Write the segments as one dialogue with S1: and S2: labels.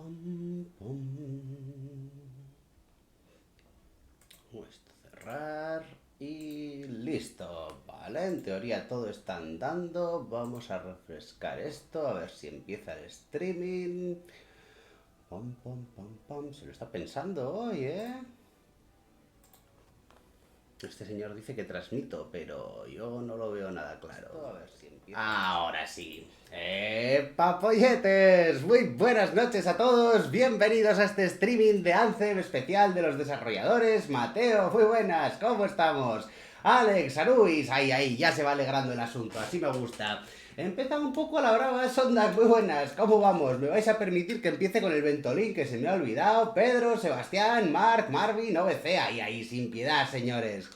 S1: Pam, pam. Esto cerrar y listo. Vale, en teoría todo está andando. Vamos a refrescar esto, a ver si empieza el streaming. Pam, pam, pam, pam. Se lo está pensando hoy, ¿eh? Este señor dice que transmito, pero yo no lo veo nada claro. A ver si empieza. Ahora sí. ¡Papolletes! Muy buenas noches a todos. Bienvenidos a este streaming de Anthem especial de los desarrolladores. Mateo, muy buenas. ¿Cómo estamos? Alex, Aruis. Ahí, ya se va alegrando el asunto. Así me gusta. Empieza un poco a la brava, Sondas, muy buenas. ¿Cómo vamos? ¿Me vais a permitir que empiece con el Ventolín que se me ha olvidado? Pedro, Sebastián, Marc, Marvin, OBC. Ahí, sin piedad, señores.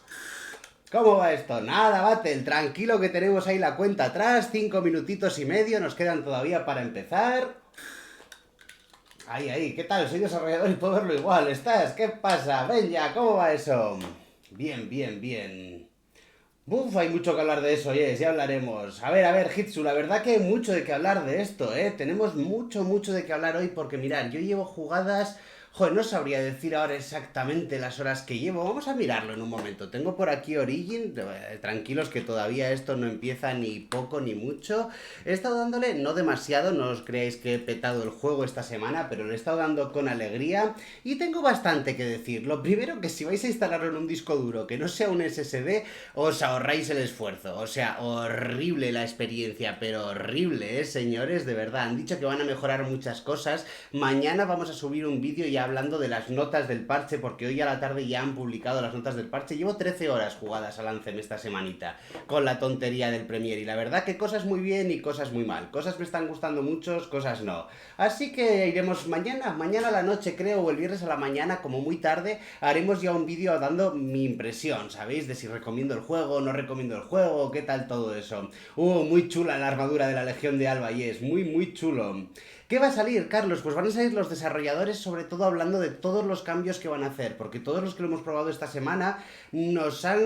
S1: ¿Cómo va esto? Nada, Batel, tranquilo que tenemos ahí la cuenta atrás, 5 minutitos y medio, nos quedan todavía para empezar. Ahí, ¿qué tal? Soy desarrollador y puedo verlo igual, ¿estás? ¿Qué pasa? Ven ya, ¿cómo va eso? Bien. Buf, hay mucho que hablar de eso, ya hablaremos. A ver, Hitsu, la verdad que hay mucho de que hablar de esto, ¿eh? Tenemos mucho de que hablar hoy porque, mirad, yo llevo jugadas. Joder, no sabría decir ahora exactamente las horas que llevo. Vamos a mirarlo en un momento. Tengo por aquí Origin. Tranquilos que todavía esto no empieza ni poco ni mucho. He estado dándole, no demasiado, no os creáis que he petado el juego esta semana, pero le he estado dando con alegría y tengo bastante que decir. Lo primero, que si vais a instalarlo en un disco duro que no sea un SSD, os ahorráis el esfuerzo. O sea, horrible la experiencia, pero horrible, señores, de verdad. Han dicho que van a mejorar muchas cosas. Mañana vamos a subir un vídeo ya hablando de las notas del parche, porque hoy a la tarde ya han publicado las notas del parche. Llevo 13 horas jugadas al Anthem esta semanita, con la tontería del Premier, y la verdad que cosas muy bien y cosas muy mal. Cosas me están gustando mucho, cosas no. Así que iremos mañana a la noche creo, o el viernes a la mañana, como muy tarde, haremos ya un vídeo dando mi impresión, ¿sabéis? De si recomiendo el juego, no recomiendo el juego, qué tal todo eso. Muy chula la armadura de la Legión de Alba, y es muy chulo. ¿Qué va a salir, Carlos? Pues van a salir los desarrolladores, sobre todo hablando de todos los cambios que van a hacer, porque todos los que lo hemos probado esta semana nos ha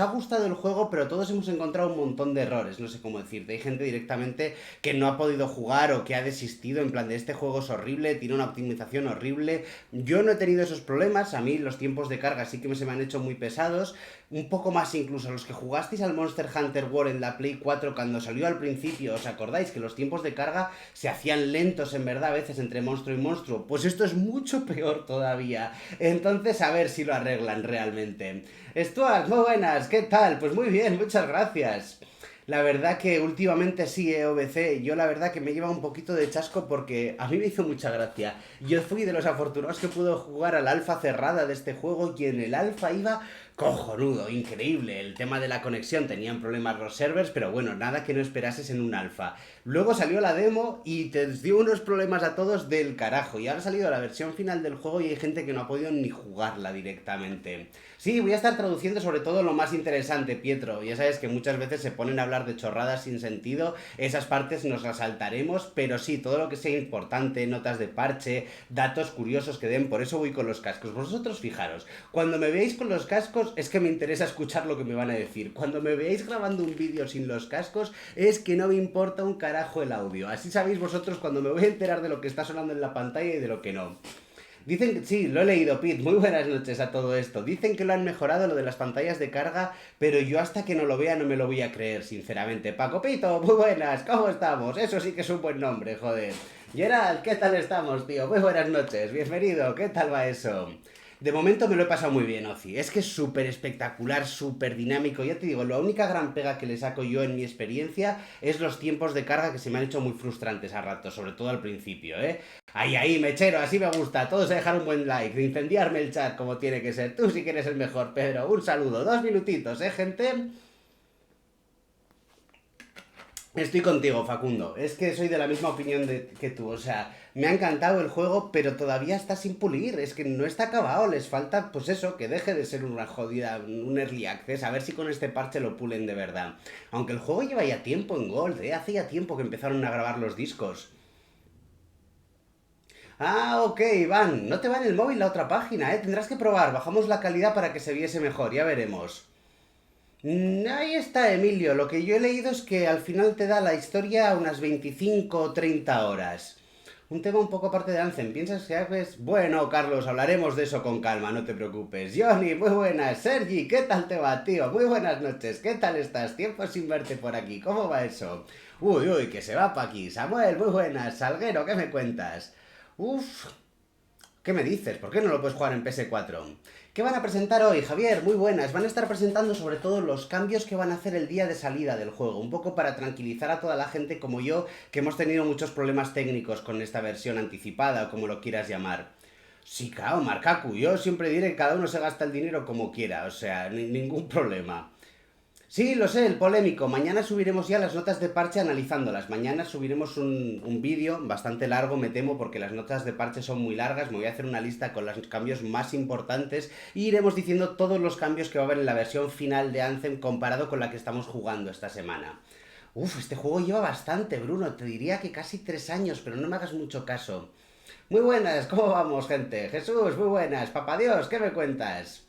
S1: gustado el juego, pero todos hemos encontrado un montón de errores, no sé cómo decirte. Hay gente directamente que no ha podido jugar o que ha desistido, en plan de este juego es horrible, tiene una optimización horrible. Yo no he tenido esos problemas, a mí los tiempos de carga sí que se me han hecho muy pesados, un poco más incluso los que jugasteis al Monster Hunter World en la Play 4 cuando salió al principio. ¿Os acordáis que los tiempos de carga se hacían lentos en verdad a veces entre monstruo y monstruo? Pues esto es mucho peor todavía. Entonces a ver si lo arreglan realmente. Stuart, muy buenas, ¿qué tal? Pues muy bien, muchas gracias. La verdad que últimamente sí, OBC, yo la verdad que me lleva un poquito de chasco porque a mí me hizo mucha gracia. Yo fui de los afortunados que pudo jugar al alfa cerrada de este juego y en el alfa iba cojonudo, increíble. El tema de la conexión, tenían problemas los servers, pero bueno, nada que no esperases en un alfa. Luego salió la demo y te dio unos problemas a todos del carajo. Y ahora ha salido la versión final del juego y hay gente que no ha podido ni jugarla directamente. Sí, voy a estar traduciendo sobre todo lo más interesante, Pietro. Ya sabes que muchas veces se ponen a hablar de chorradas sin sentido. Esas partes nos las saltaremos, pero sí, todo lo que sea importante, notas de parche, datos curiosos que den, por eso voy con los cascos. Vosotros fijaros, cuando me veáis con los cascos es que me interesa escuchar lo que me van a decir. Cuando me veáis grabando un vídeo sin los cascos es que no me importa un carajo el audio. Así sabéis vosotros cuando me voy a enterar de lo que está sonando en la pantalla y de lo que no. Dicen que sí, lo he leído, Pete. Muy buenas noches a todo esto. Dicen que lo han mejorado lo de las pantallas de carga, pero yo hasta que no lo vea no me lo voy a creer, sinceramente. Paco Pito, muy buenas, ¿cómo estamos? Eso sí que es un buen nombre, joder. Gerald, ¿qué tal estamos, tío? Muy buenas noches, bienvenido, ¿qué tal va eso? De momento me lo he pasado muy bien, Ozi. Es que es súper espectacular, súper dinámico. Ya te digo, la única gran pega que le saco yo en mi experiencia es los tiempos de carga que se me han hecho muy frustrantes a ratos, sobre todo al principio, ¿eh? Ahí, mechero, así me gusta. Todos a dejar un buen like, de incendiarme el chat como tiene que ser. Tú sí que eres el mejor, Pedro. Un saludo, 2 minutitos, gente. Estoy contigo, Facundo. Es que soy de la misma opinión que tú. O sea, me ha encantado el juego, pero todavía está sin pulir. Es que no está acabado. Les falta, pues eso, que deje de ser una jodida, un early access. A ver si con este parche lo pulen de verdad. Aunque el juego lleva ya tiempo en Gold, ¿eh? Hace ya tiempo que empezaron a grabar los discos. Ah, ok, Iván. No te va en el móvil la otra página, ¿eh? Tendrás que probar. Bajamos la calidad para que se viese mejor. Ya veremos. Ahí está, Emilio. Lo que yo he leído es que al final te da la historia a unas 25 o 30 horas. Un tema un poco aparte de Anthem. ¿Piensas que haces? Bueno, Carlos, hablaremos de eso con calma, no te preocupes. Johnny, muy buenas. Sergi, ¿qué tal te va, tío? Muy buenas noches. ¿Qué tal estás? Tiempo sin verte por aquí. ¿Cómo va eso? Uy, uy, que se va pa' aquí. Samuel, muy buenas. Salguero, ¿qué me cuentas? Uf, ¿qué me dices? ¿Por qué no lo puedes jugar en PS4? ¿Qué van a presentar hoy, Javier? Muy buenas. Van a estar presentando sobre todo los cambios que van a hacer el día de salida del juego. Un poco para tranquilizar a toda la gente como yo, que hemos tenido muchos problemas técnicos con esta versión anticipada, o como lo quieras llamar. Sí, claro, Markaku. Yo siempre diré que cada uno se gasta el dinero como quiera. O sea, ningún problema. Sí, lo sé, el polémico. Mañana subiremos ya las notas de parche analizándolas. Mañana subiremos un vídeo bastante largo, me temo, porque las notas de parche son muy largas. Me voy a hacer una lista con los cambios más importantes y iremos diciendo todos los cambios que va a haber en la versión final de Anthem comparado con la que estamos jugando esta semana. Uf, este juego lleva bastante, Bruno. Te diría que casi 3 años, pero no me hagas mucho caso. Muy buenas, ¿cómo vamos, gente? Jesús, muy buenas. Papá Dios, ¿qué me cuentas?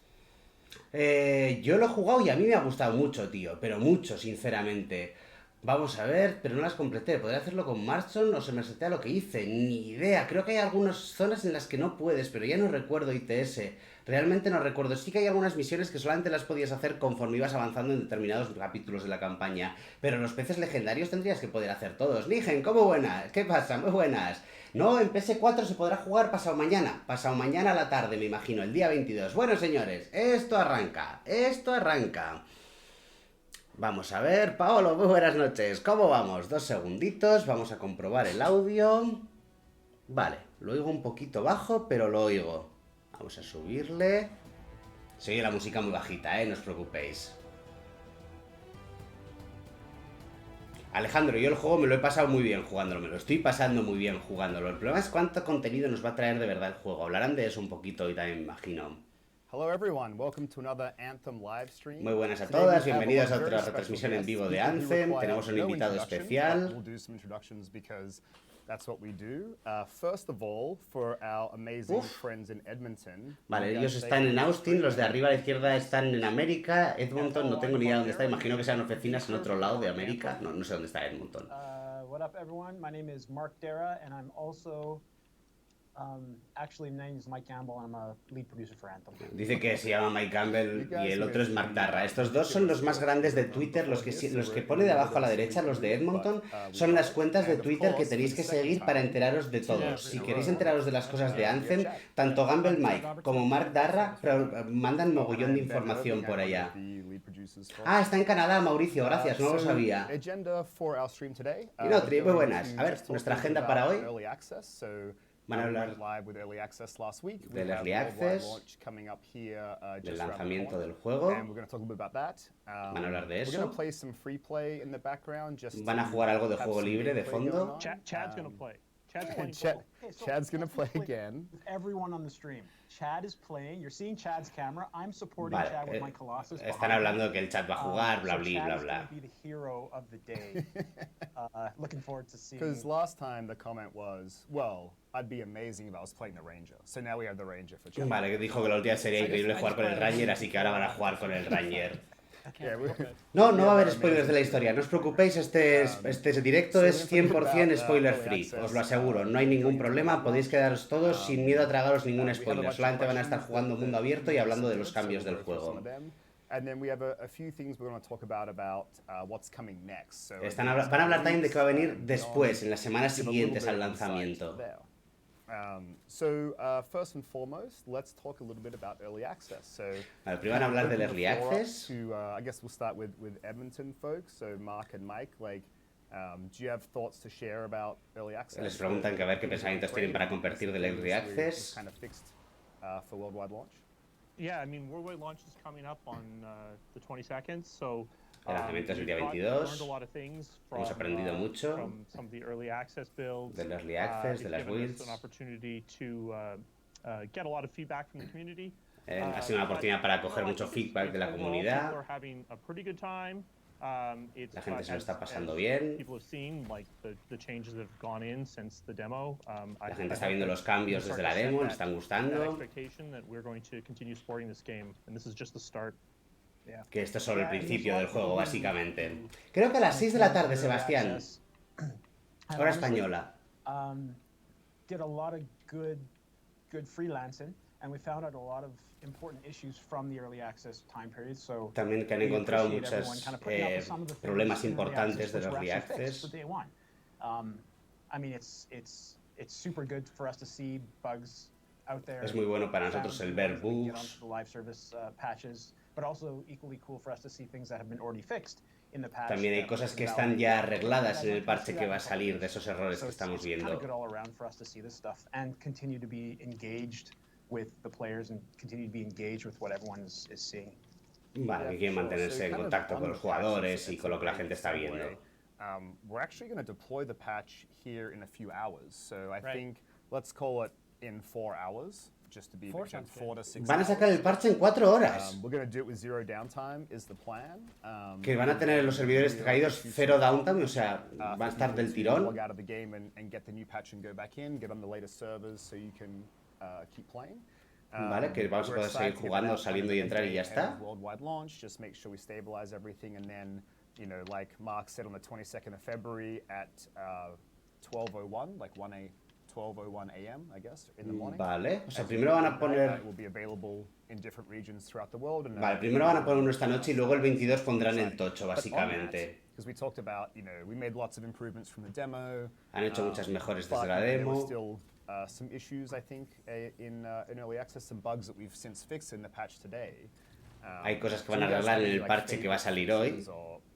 S1: Yo lo he jugado y a mí me ha gustado mucho, tío, pero mucho, sinceramente. Vamos a ver, pero no las completé. ¿Podría hacerlo con Marston o se me setea lo que hice? Ni idea. Creo que hay algunas zonas en las que no puedes, pero ya no recuerdo ITS. Realmente no recuerdo. Sí que hay algunas misiones que solamente las podías hacer conforme ibas avanzando en determinados capítulos de la campaña. Pero los peces legendarios tendrías que poder hacer todos. Nigen, ¿cómo buenas? ¿Qué pasa? Muy buenas. No, en PS4 se podrá jugar pasado mañana. Pasado mañana a la tarde, me imagino, el día 22. Bueno, señores, esto arranca. Esto arranca. Vamos a ver, Paolo, muy buenas noches. ¿Cómo vamos? 2 segunditos, vamos a comprobar el audio. Vale, lo oigo un poquito bajo, pero lo oigo. Vamos a subirle. Se oye la música muy bajita, no os preocupéis. Alejandro, yo el juego me lo he pasado muy bien jugándolo, me lo estoy pasando muy bien jugándolo. El problema es cuánto contenido nos va a traer de verdad el juego. Hablarán de eso un poquito hoy también, me imagino.
S2: Hello everyone, welcome to another Anthem live stream.
S1: Muy buenas a todas, bienvenidos a otra retransmisión en vivo de Anthem. Tenemos un invitado especial.
S2: That's what we do. First of all, for our amazing friends in Edmonton.
S1: Vale, ellos están en Austin, los de arriba a la izquierda están en América. Edmonton, no tengo ni idea dónde está, imagino que sean oficinas en otro lado de América. No, no sé dónde está Edmonton.
S3: What up everyone, my name is Mark Dara and I'm also actually my name is Mike Campbell and I'm a lead producer for Anthem.
S1: Dice que se llama Mike Campbell y el otro es Mark Darra. Estos dos son los más grandes de Twitter, los que pone de abajo a la derecha, los de Edmonton, son las cuentas de Twitter que tenéis que seguir para enteraros de todo. Si queréis enteraros de las cosas de Anthem, tanto Gamble Mike como Mark Darra mandan mogollón de información por allá. Ah, está en Canadá, Mauricio, gracias, no lo sabía. Y no, muy buenas. A ver, nuestra agenda para hoy. Van a hablar del Early Access, del lanzamiento del juego. Van a hablar de eso. Van a jugar algo de juego libre de fondo.
S3: Chad's gonna play.
S2: Chad's gonna play again.
S3: Everyone on the stream. Chad is playing. You're seeing Chad's camera. I'm supporting Chad with my Colossus.
S1: Están hablando de que el chat va a jugar, bla bla bla bla.
S3: Be the hero of the day. Looking forward to seeing.
S2: Because last time the comment was, well, I'd be amazing if I was playing the Ranger. So now we have the Ranger for Chad.
S1: Vale, que dijo que la última sería increíble jugar con el Ranger, así que ahora van a jugar con el Ranger. No, no va a haber spoilers de la historia, no os preocupéis, este directo es 100% spoiler free, os lo aseguro, no hay ningún problema, podéis quedaros todos sin miedo a tragaros ningún spoiler, solamente van a estar jugando mundo abierto y hablando de los cambios del juego. Van a hablar también de qué va a venir después, en las semanas siguientes al lanzamiento.
S2: First and foremost, let's talk a little bit about early access.
S1: Vale, primero van a hablar del early access.
S2: I guess we'll start with Edmonton folks. So Mark and Mike, do you have thoughts to share about early access?
S1: Les preguntan que a ver qué pensamientos tienen para convertir del early access.
S2: Kind of fixed for worldwide launch.
S4: Yeah, I mean, worldwide launch is coming up on the 22nd, so
S1: el lanzamiento es el día 22. Hemos aprendido mucho del early access, de las builds. Ha sido una oportunidad para coger mucho feedback de la comunidad. La gente se lo está pasando bien. La gente está viendo los cambios desde la demo, le están gustando. Que esto es solo el principio del juego, básicamente. Creo que a las 6 de la tarde, Sebastián. Hora española.
S3: did a lot of good freelancing, and we found out a lot of important issues from the early access time period. So
S1: también que han
S3: we
S1: encontrado
S3: appreciate everyone
S1: muchos
S3: kind of putting up with some of the things
S1: problemas
S3: in early
S1: importantes
S3: access
S1: de
S3: which
S1: los
S3: were
S1: early
S3: actually fixed for
S1: access.
S3: day one. I mean, it's super good for us to see bugs out there.
S1: Es muy bueno para nosotros el ver
S3: Get onto
S1: bugs.
S3: the live service patches, but also equally cool for us to see things that have been already fixed in the patch.
S1: También hay cosas que están ya arregladas en el parche que va a salir de esos errores que estamos
S3: It's kind of
S1: viendo.
S3: good all around for us to see this stuff and continue to be engaged with the players and continue to be engaged with what everyone is seeing.
S1: Vale, que quieren mantenerse en contacto con los jugadores y con lo que la gente está viendo.
S2: We're actually going to deploy the patch here in a few hours. So I think let's call it in 4 hours, just to be 4 to 6
S1: Van a sacar el parche en 4 horas.
S2: We're going to do it with 0 downtime is the plan.
S1: Que van a tener los servidores traídos 0 downtime, o sea, van a estar del tirón.
S2: Log out of the game and get the new patch and go back in, get on the latest servers so you can keep playing.
S1: Vale, que vamos a poder seguir jugando, saliendo y entrar y ya está.
S2: Worldwide launch, just make sure we stabilize everything, and then, you know, like Mark said, on the 22nd of February at 12:01, like 12:01 a.m., I guess, in the morning.
S1: Vale, o sea, primero van a poner...
S2: It will be available in different regions throughout the world.
S1: Vale, primero van a poner uno esta noche y luego el 22 pondrán el tocho, básicamente.
S2: Because we talked about, you know, we made lots of improvements from the demo.
S1: Han hecho muchas mejores desde
S2: But
S1: la
S2: there were
S1: demo.
S2: still some issues, I think, in early access, some bugs that we've since fixed in the patch today.
S1: Hay cosas que van a arreglar en el parche que va a salir hoy.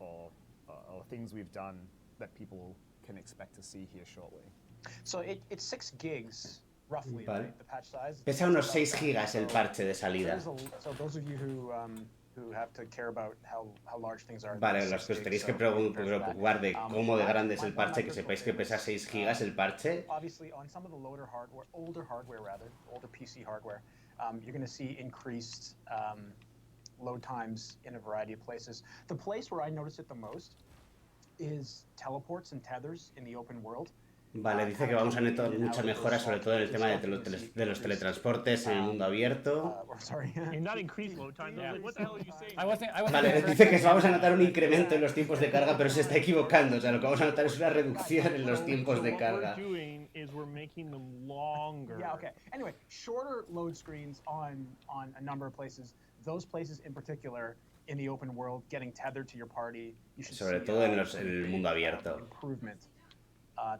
S2: Or things we've done that people can expect to see here shortly.
S3: So it's 6 gigs roughly,
S1: Vale.
S3: right? The patch size.
S1: Pesa unos 6 gigas el parche de salida.
S3: So those of you who have to care about how large things are.
S1: Vale,
S3: it's
S1: los que os
S3: 6
S1: tenéis
S3: gigs,
S1: que
S3: so prepare for that.
S1: preocupar de cómo de grande es el parche, que sepáis que pesa 6 gigas el parche.
S3: Obviously, on some of the older hardware, older PC hardware, you're going to see increased load times in a variety of places. The place where I notice it the most is teleports and tethers in the open world.
S1: Vale, dice que vamos a notar muchas mejoras, sobre todo en el tema de los teletransportes en el mundo abierto.
S4: And not increase load time. I was like, what the hell are you saying?
S1: Vale, dice que vamos a notar un incremento en los tiempos de carga, pero se está equivocando. O sea, lo que vamos a notar es una reducción en los tiempos de carga.
S4: What we're doing is we're making them longer.
S3: Yeah, okay. Anyway, shorter load screens on a number of places. Those places in particular, in the open world, getting tethered to your party, you should
S1: Sobre
S3: see,
S1: todo en el mundo abierto.
S3: Improvement.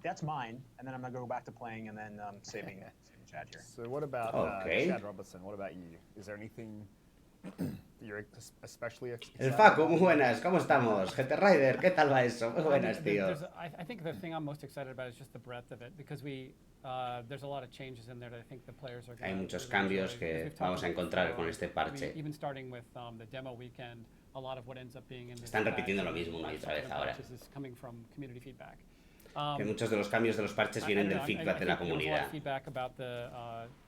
S3: That's mine, and then I'm gonna go back to playing and then saving chat here.
S2: So what about Chad Robertson? What about you? Is there anything you're especially excited
S1: El Facu,
S2: about?
S1: muy buenas, ¿cómo estamos? GT Rider, ¿qué tal va eso? Muy buenas, tío.
S5: I think the thing I'm most excited about is just the breadth of it, because there's a lot of changes in there that I think the players are
S1: Hay
S5: going
S1: muchos cambios que vamos a encontrar con este parche.
S5: Even starting with the demo weekend, a lot of what ends up being in this
S1: Están repitiendo lo
S5: patch
S1: mismo una y otra vez ahora.
S5: is coming from community feedback.
S1: Que muchos de los cambios de los parches vienen del feedback de la comunidad.
S5: Feedback about the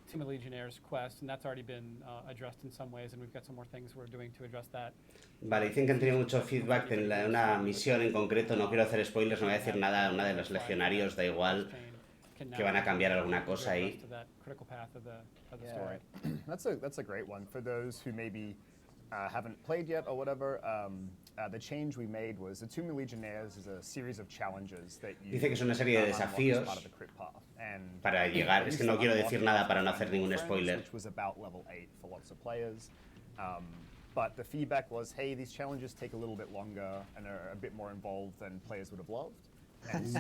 S5: Team of Legionnaires quest, and that's already been addressed in some ways, and we've got some more things we're doing to address that.
S1: Vale, dicen que han tenido mucho feedback en una misión en concreto, no quiero hacer spoilers, no voy a decir nada, una de los legionarios, da igual, que van a cambiar alguna cosa ahí.
S2: That's a great one. For those who maybe haven't played yet or whatever, the change we made was the Tomb of Legionnaires is a series of challenges that you
S1: Dice que es una serie de desafíos para llegar. Es que no quiero decir nada para no hacer ningún spoiler.
S2: Which was about level 8 for lots of players. But the feedback was, hey, these challenges take a little bit longer and are a bit more involved than players would have loved.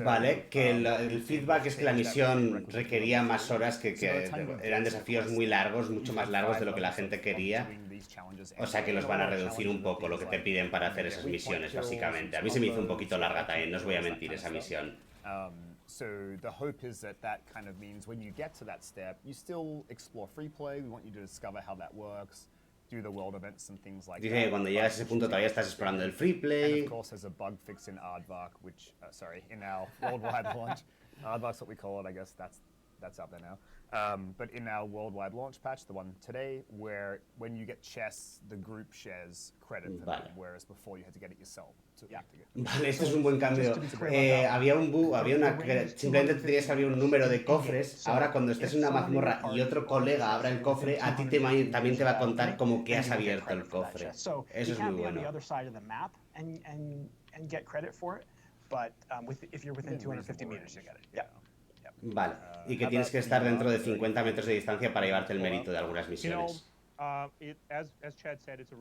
S1: Vale, que el feedback es que la misión requería más horas, que eran desafíos muy largos, mucho más largos de lo que la gente quería. O sea que los van a reducir un poco lo que te piden para hacer esas misiones, básicamente. A mí se me hizo un poquito larga también, no os voy a mentir, esa misión.
S2: So the hope is that kind of means when you get to that step, you still explore free play. We want you to discover how that works. Do the world events and things like
S1: Dice que cuando llegas a ese punto todavía estás explorando el free play.
S2: And of course there's a bug fix in Aardvark, which, in our worldwide launch. Aardvark's what we call it, I guess that's out there now. But in our worldwide launch patch, the one today, where when you get chests, the group shares credit for them, whereas before you had to get it yourself.
S1: Vale, esto es un buen cambio. Había simplemente tenías que abrir un número de cofres. Ahora cuando estés en una mazmorra y otro colega abra el cofre, a ti también te va a contar como que has abierto el cofre. Eso es muy bueno. Vale, y que tienes que estar dentro de 50 metros de distancia para llevarte el mérito de algunas
S4: You know,
S1: misiones.
S4: as Chad said, it's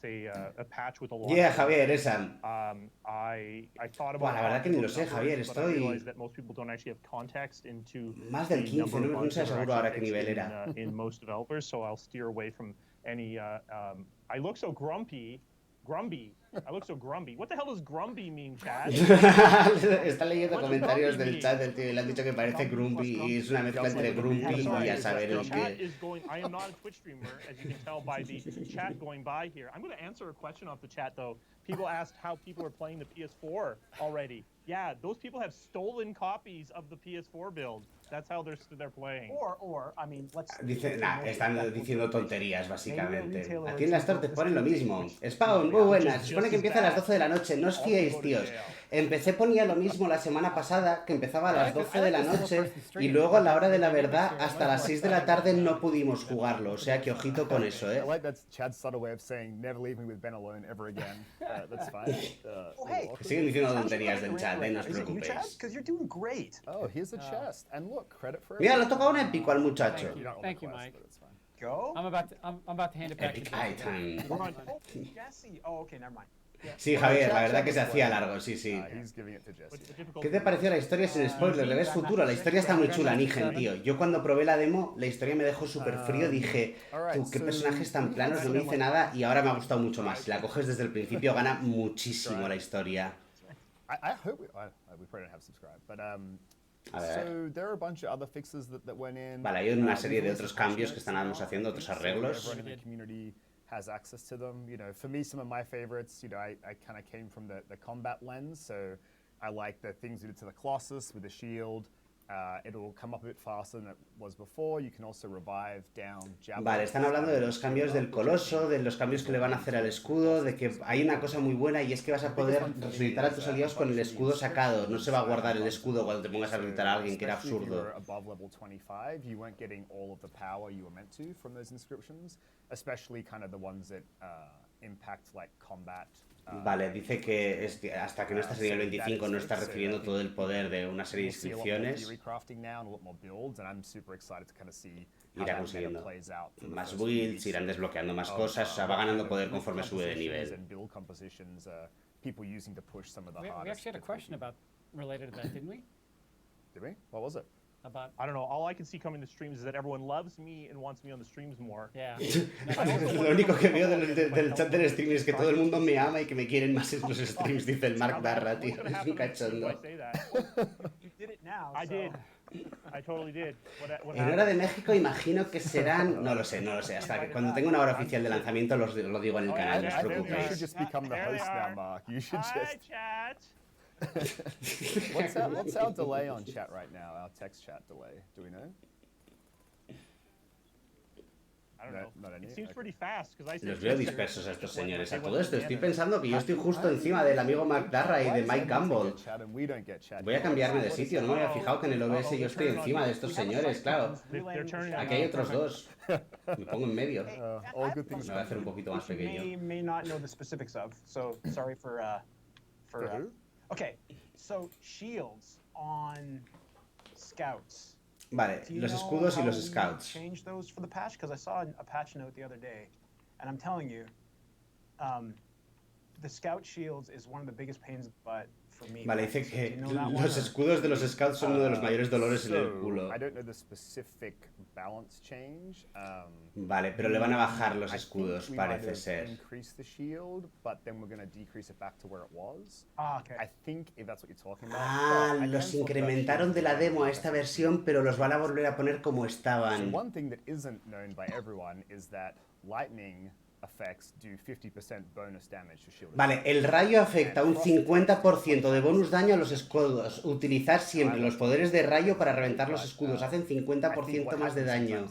S4: a patch with a lot
S1: Yeah,
S4: of
S1: Javier,
S4: things.
S1: esa.
S4: I thought
S1: Buah,
S4: about
S1: la verdad que ni
S4: talking
S1: lo
S4: about
S1: sé, Javier,
S4: numbers, but I
S1: estoy
S4: realized that most people don't actually have context into
S1: más del
S4: the
S1: 15,
S4: number of
S1: no
S4: bugs
S1: sé
S4: that are
S1: seguro
S4: actually
S1: ahora qué
S4: fixed
S1: nivel era.
S4: in most developers, so I'll steer away from any. I look so grumpy. I look so grumpy. What the hell does grumpy mean, Chad?
S1: Está leyendo
S4: What does
S1: comentarios
S4: grumpy
S1: del chat
S4: mean?
S1: del tío y le han dicho que parece
S3: Grumpy plus
S1: grumpy y es
S3: grumpy.
S1: una mezcla entre grumpy
S4: Sorry,
S1: y a saber el
S4: chat
S1: qué.
S4: is going. I am not a Twitch streamer, as you can tell by the chat going by here. I'm going to answer a question off the chat though. People asked how people are playing the PS4 already. Yeah, those people have stolen copies of the PS4 build. That's how they're playing.
S3: Or, I mean, let's.
S1: Dice,
S3: be
S1: nah,
S3: more
S1: están
S3: respectful
S1: diciendo
S3: to the
S1: tonterías, básicamente.
S3: retailer
S1: Aquí
S3: or
S1: en las
S3: two
S1: torres te
S3: built
S1: ponen lo
S3: this
S1: mismo.
S3: which-
S1: Spawn, muy
S4: Yeah,
S1: buenas. Se supone
S4: just
S1: que
S4: as
S1: empieza a las
S4: bad.
S1: 12 de la noche. No os
S4: All
S1: fiéis,
S4: go to
S1: tíos.
S4: jail.
S1: Empecé ponía lo mismo la semana pasada, que empezaba a las 12 de la noche, y
S5: stream,
S1: luego a la hora de la
S5: because
S1: verdad,
S5: they're
S1: hasta las
S5: much
S1: 6
S5: more
S1: de la tarde
S5: excited
S1: no
S5: than,
S1: pudimos jugarlo. O sea que ojito con eso,
S2: I
S1: ¿eh?
S2: like that's Chad's subtle way of saying never leave me with Ben alone ever again. That's fine.
S3: Oh, hey.
S1: Siguen diciendo
S3: It's actually
S1: tonterías del
S3: Durant
S1: chat,
S3: right
S1: no os
S3: now. Is it you, Chad?
S1: preocupéis.
S3: Because you're doing great.
S2: Oh, here's a chest. And look, credit for
S1: Mira,
S2: it.
S1: lo toca un épico al muchacho.
S2: You don't want
S5: Thank
S2: the
S5: you,
S2: quest,
S5: Mike.
S2: but it's fine.
S3: Go.
S5: I'm about to hand it back to
S1: Epic
S5: Jesse.
S1: item.
S3: Oh, Jesse. Oh, okay, never mind.
S1: Sí, Javier, la verdad que se hacía largo, sí, sí.
S2: He's giving it to Jesse.
S4: What's the difficult
S1: ¿Qué te pareció la historia sin spoilers? Le ves futuro, la historia está muy chula, Nigen, tío. Yo cuando probé la demo, la historia me dejó súper frío, dije, tú, qué personajes tan planos, no me dice nada, y ahora me ha gustado mucho más. Si la coges desde el principio, gana muchísimo la historia.
S2: I hope we probably don't have subscribed, but
S1: A ver.
S2: so there are a bunch of other fixes that went in.
S1: Vale, hay una
S2: We've
S1: serie de
S2: released
S1: otros
S2: some patch
S1: cambios que
S2: notes
S1: estamos
S2: now,
S1: haciendo, otros
S2: so
S1: arreglos.
S2: everyone in the community has access to them. You know, for me, some of my favorites, you know, I kind of came from the combat lens, so I like the things we did to the Colossus with the shield. It'll come up a bit faster than it was before. You can also revive down javelins.
S1: Vale, están hablando de los cambios del coloso, de los cambios que le van a hacer al escudo, de que hay una cosa muy buena y es que vas a poder resucitar a tus aliados con el escudo sacado. No se va a guardar el escudo cuando te pongas a resucitar a alguien, que era
S2: Especially if you
S1: absurdo.
S2: were above level 25, you weren't getting all of the power you were meant to from those inscriptions, especially kind of the ones that impact like combat.
S1: Vale, dice que hasta que no estás en nivel 25 no estás recibiendo todo el poder de una serie de
S2: We'll see a lot more
S1: inscripciones.
S2: theory crafting now and a lot more builds, and I'm super excited to kind of see how
S1: Irá
S2: that meta
S1: consiguiendo
S2: plays out for the
S1: más
S2: first few
S1: builds,
S2: weeks
S1: irán desbloqueando más
S2: of,
S1: cosas, o sea, va
S2: what
S1: ganando
S2: kind of
S1: poder
S2: build
S1: conforme sube de
S2: compositions
S1: nivel.
S2: and build compositions, people using to push some of the
S5: We
S2: hardest.
S5: actually had a question about related to that, didn't we?
S2: Did we? What was it?
S5: About
S4: I don't know. All I can see coming to streams is that everyone loves me and wants me on the streams more.
S5: yeah.
S1: Lo único que veo del chat del stream es que todo el mundo me ama y que me quieren más en los streams, dice el Mark Darra, tío. Es un cachondo.
S3: You did it now.
S4: I
S3: so-
S4: did. I totally did. What
S1: En hora de México imagino que serán... No lo sé, hasta que cuando tenga una hora oficial de lanzamiento lo digo en el canal, no os
S2: I think you should
S1: preocupéis.
S2: just become the
S4: There they
S2: host now,
S4: are.
S2: Mark. You should
S4: Hi,
S2: just.
S4: chat.
S2: What's our delay on chat right now? Our text chat delay. Do we know?
S4: I don't
S2: No,
S4: know.
S2: not any.
S4: It seems
S2: Okay.
S4: pretty fast because I said
S1: Los veo
S4: yesterday,
S1: dispersos a estos
S4: when
S1: señores.
S4: they
S1: A
S4: went
S1: todo esto
S4: to
S1: estoy
S4: Canada.
S1: pensando que yo estoy justo encima del amigo Mark Darra y
S2: Why
S1: de
S2: is
S1: Mike
S2: everyone
S1: Campbell.
S2: get chat and we don't get chat?
S1: Voy a cambiarme de sitio, no me había fijado que en el OBS yo estoy encima de estos señores, claro.
S4: They're turning
S1: Aquí hay otros dos. Me pongo en medio.
S2: All good things
S1: Me voy a hacer un poquito más
S3: Which you
S1: pequeño.
S3: may not know the specifics of. So sorry for
S2: For who?
S3: Okay, so shields on scouts.
S1: Vale,
S3: Do you
S1: los
S3: know
S1: escudos y
S3: how
S1: los
S3: we
S1: scouts.
S3: changed those for the patch? Because I saw a patch note the other day, and I'm telling you, the scout shields is one of the biggest pains in the butt for me.
S1: Vale,
S3: So
S1: dice
S3: do
S1: que
S3: you know that one,
S1: los
S3: or-
S1: escudos de los scouts son uno de los mayores dolores en el
S2: So,
S1: culo.
S2: I don't know the specific balance change.
S1: Vale, pero le van a bajar los
S2: I think
S1: escudos,
S2: we might
S1: parece
S2: have
S1: ser.
S2: increased the shield, but then we're going to decrease it back to where it was.
S3: Ah, okay.
S2: I think if that's what you're talking about.
S1: Ah,
S2: but I
S1: los
S2: can talk about
S1: incrementaron
S2: shields
S1: de la
S2: later.
S1: demo a esta versión, pero los van a volver a poner como
S2: So
S1: estaban.
S2: one thing that isn't known by everyone is that lightning effects do 50% bonus damage to shield.
S1: Vale, el rayo afecta un 50% de bonus daño a los escudos. Utilizar siempre los poderes de rayo para reventar los escudos. Hacen 50% más de daño.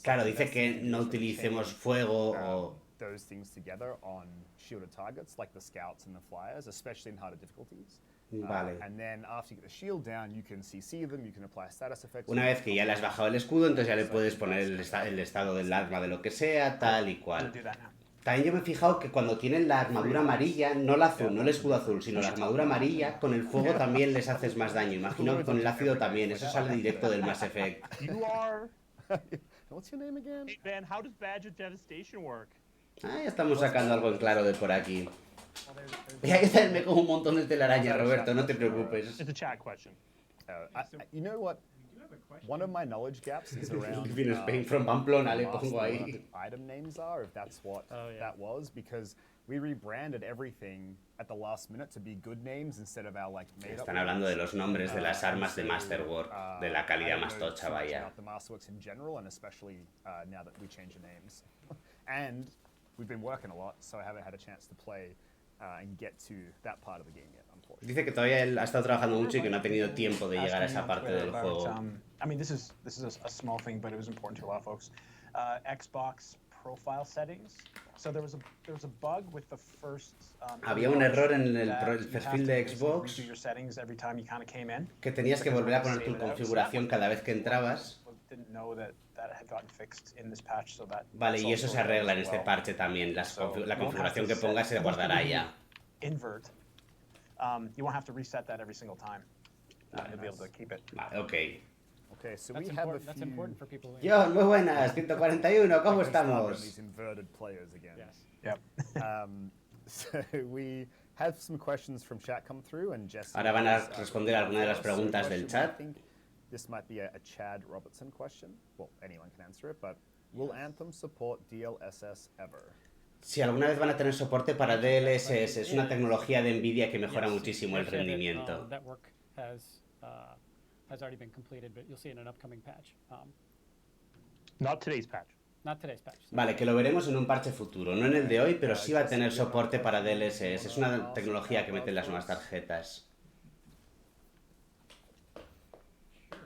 S1: Claro, dice que no utilicemos fuego o...
S2: those things together on shielded targets like the scouts and the flyers, especially in harder difficulties.
S1: Vale.
S2: And then after you get the shield down, you can CC them, you can apply status effects.
S1: Una vez que ya le has bajado el escudo, entonces ya le puedes poner el estado del arma de lo que sea, tal y
S3: I'm
S1: cual.
S3: gonna do that now.
S1: También yo me he fijado que cuando tienen la armadura amarilla, no la azul, no el escudo azul, sino la armadura amarilla, con el fuego también les haces más daño. Imagino que con el ácido también, eso sale directo del Mass Effect.
S4: You are.
S2: What's your name again?
S4: Hey, Ben, how does Badge of Devastation work?
S1: Ah, ya estamos sacando algo en claro de por aquí.
S5: Well,
S1: Ya que también me como un montón de telaraña, Roberto, no te preocupes.
S4: It's a chat question.
S2: You know what? One of my knowledge gaps is around
S1: If in Spain from Pamplona, le
S2: what
S1: pongo
S2: the
S1: ahí.
S2: item names are, if that's what
S5: Oh, yeah.
S2: that was, because we rebranded everything at the last minute to be good names instead of our like made up
S1: Están hablando de
S2: ones.
S1: los nombres de las armas de
S2: So,
S1: Masterwork, de la calidad
S2: I
S1: más
S2: don't know
S1: tocha,
S2: too much
S1: vaya.
S2: about the Masterworks in general, and especially now that we changed the names. And we've been working a lot, so I haven't had a chance to play and get to that part of the game yet, unfortunately.
S1: Dice que todavía él ha estado trabajando mucho y que no ha tenido tiempo de llegar a
S3: Asking me
S1: esa
S3: on
S1: parte
S3: Twitter
S1: del
S3: about,
S1: juego.
S3: I mean, this is a small thing, but it was important to a lot of folks. Xbox profile settings. So there was a bug with the first.
S1: Había un error en el
S3: that you
S1: perfil
S3: have to
S1: de
S3: basically
S1: Xbox
S3: redo your settings every time you kind of came in.
S1: que tenías que volver a poner tu
S3: Save it out.
S1: configuración cada vez que entrabas.
S3: Didn't know that had gotten fixed in this patch, so that.
S1: Vale,
S3: that's
S1: y eso
S3: also
S1: se arregla en
S3: as
S1: este
S3: well.
S1: parche también. La
S3: So you won't
S1: configuración
S3: have
S1: que
S3: to
S1: pongas se
S3: set-
S1: guardará ya.
S3: Invert. You won't have to reset that every single time. You'll be able to keep it.
S1: Vale, ok.
S2: Okay, so
S5: That's
S2: we have a
S5: important. That's
S2: few
S5: important for people.
S1: John, muy buenas, 141, ¿cómo
S2: We're gonna start on
S1: estamos?
S2: these inverted players again.
S5: Yes.
S3: Yep.
S2: So we have some questions from chat come through, and Jesse.
S1: Ahora van a
S2: has,
S1: responder alguna de las
S2: for us.
S1: preguntas
S2: So
S1: del
S2: question, I
S1: chat.
S2: think this might be a Chad Robertson question. Well, anyone can answer it, but will Anthem support DLSS ever?
S1: Si alguna vez van a tener soporte para DLSS, es una tecnología de Nvidia que mejora
S5: Yes,
S1: muchísimo el
S5: they said that,
S1: rendimiento.
S5: that work has already been completed, but you'll see in an upcoming patch.
S4: Not today's patch.
S5: Not today's patch.
S1: Vale, que lo veremos en un parche futuro, no en el de hoy, pero sí va a tener soporte para DLSS. Es una tecnología que meten las nuevas tarjetas.
S6: Sure.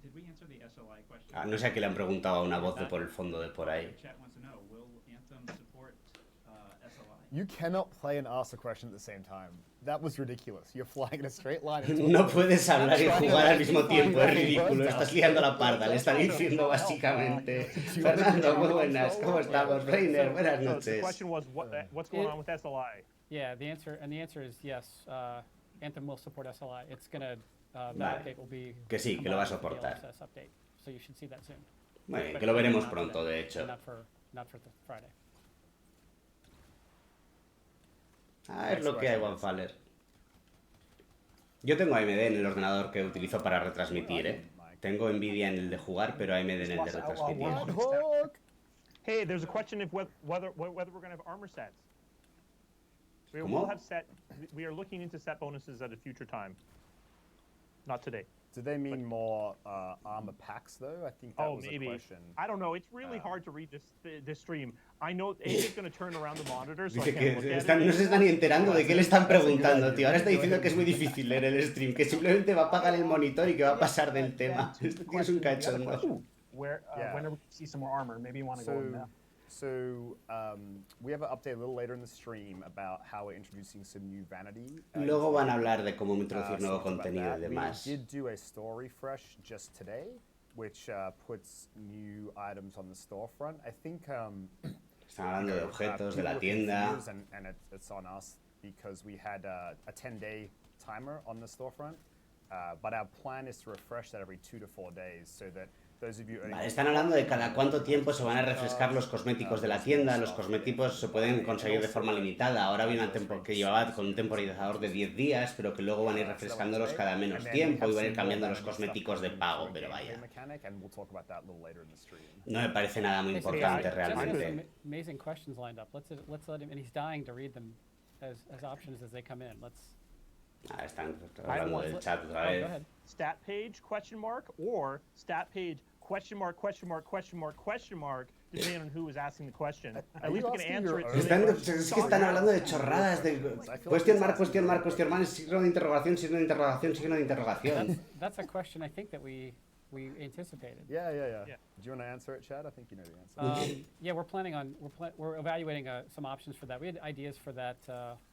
S6: Did we answer the SLI question?
S1: Ah, no sé a qué le han preguntado a una voz de por el fondo de por ahí.
S6: Chat wants to know, will Anthem support SLI?
S2: You cannot play and ask a question at the same time. That was ridiculous. You're flying in a straight line. into
S1: No puedes hablar y jugar al mismo tiempo, es ridículo, estás liando la parda, le está diciendo básicamente. Fernando, muy buenas, ¿cómo estamos? Reiner, buenas
S4: So the
S1: noches.
S4: question was, what's going on with SLI?
S5: Yeah, the answer is yes. Anthem will support SLI. It's gonna that
S1: Vale.
S5: update will be
S1: Que sí, que lo va a
S5: combined with the
S1: soportar.
S5: DLSS update. So you should see that soon.
S1: Muy bien,
S5: But
S1: que lo veremos
S5: not
S1: pronto,
S5: today,
S1: de hecho.
S5: Not for the Friday.
S1: Ah, es lo que hay, Wanfaller. Yo tengo AMD en el ordenador que utilizo para retransmitir, ¿eh? Tengo Nvidia en el de jugar, pero AMD en el de retransmitir.
S2: Hook!
S4: Hey, there's a question if whether we're going to have armor sets. We
S1: ¿Cómo?
S4: will have set. We are looking into set bonuses at a future time. Not today.
S2: Do they mean more armor packs, though? I think that
S4: Oh,
S2: was
S4: maybe.
S2: a question.
S4: I don't know. It's really hard to read this stream. I know AJ's going to turn around the monitor, so I
S1: Dice
S4: can't look
S1: que
S4: at
S1: no
S4: it.
S1: se están ni enterando de qué le están preguntando, tío. Ahora está diciendo que es muy difícil leer el stream, que simplemente va a apagar el monitor y que va a pasar del tema. Este tío es un cachondo.
S3: Where
S2: Yeah.
S3: whenever we see some more armor, maybe you want to go in there.
S2: So we have an update a little later in the stream about how we're introducing some new vanity.
S1: Luego van a hablar de cómo introducir
S2: so
S1: nuevo
S2: talk about
S1: contenido
S2: that.
S1: y demás.
S2: We did do a store refresh just today, which puts new items on the storefront. I think
S1: Están hablando de objetos, de
S2: people
S1: la
S2: were
S1: tienda.
S2: confused, and it's on us because we had a 10-day timer on the storefront. But our plan is to refresh that every 2 to 4 days, so that those of you
S1: Vale, están hablando de cada cuánto tiempo se van a refrescar los cosméticos de la tienda. Los cosméticos se pueden conseguir de forma limitada. Ahora había una que llevaba con un temporizador de 10 días, pero que luego van a ir refrescándolos cada menos tiempo y van a ir cambiando los cosméticos de pago, pero vaya. No me parece nada muy importante
S5: Jesse has
S1: realmente.
S5: some amazing questions lined up. Let's let him, and he's dying to read them as options as they come in. Let's.
S1: Ah, están hablando del chat otra
S5: Oh,
S1: vez.
S5: go ahead.
S4: Stat page question mark or stat page question mark question mark question mark question mark, depending on who is asking the question. At least we can answer it.
S1: Es que están hablando de chorradas, de question mark, question mark, question mark, signo de interrogación, signo de interrogación, signo de interrogación.
S5: That's a question I think that we anticipated.
S2: Yeah.
S4: Yeah.
S2: Do you want to answer it, Chad? I think you know the answer.
S5: Yeah, we're planning on we're evaluating some options for that. We had ideas for that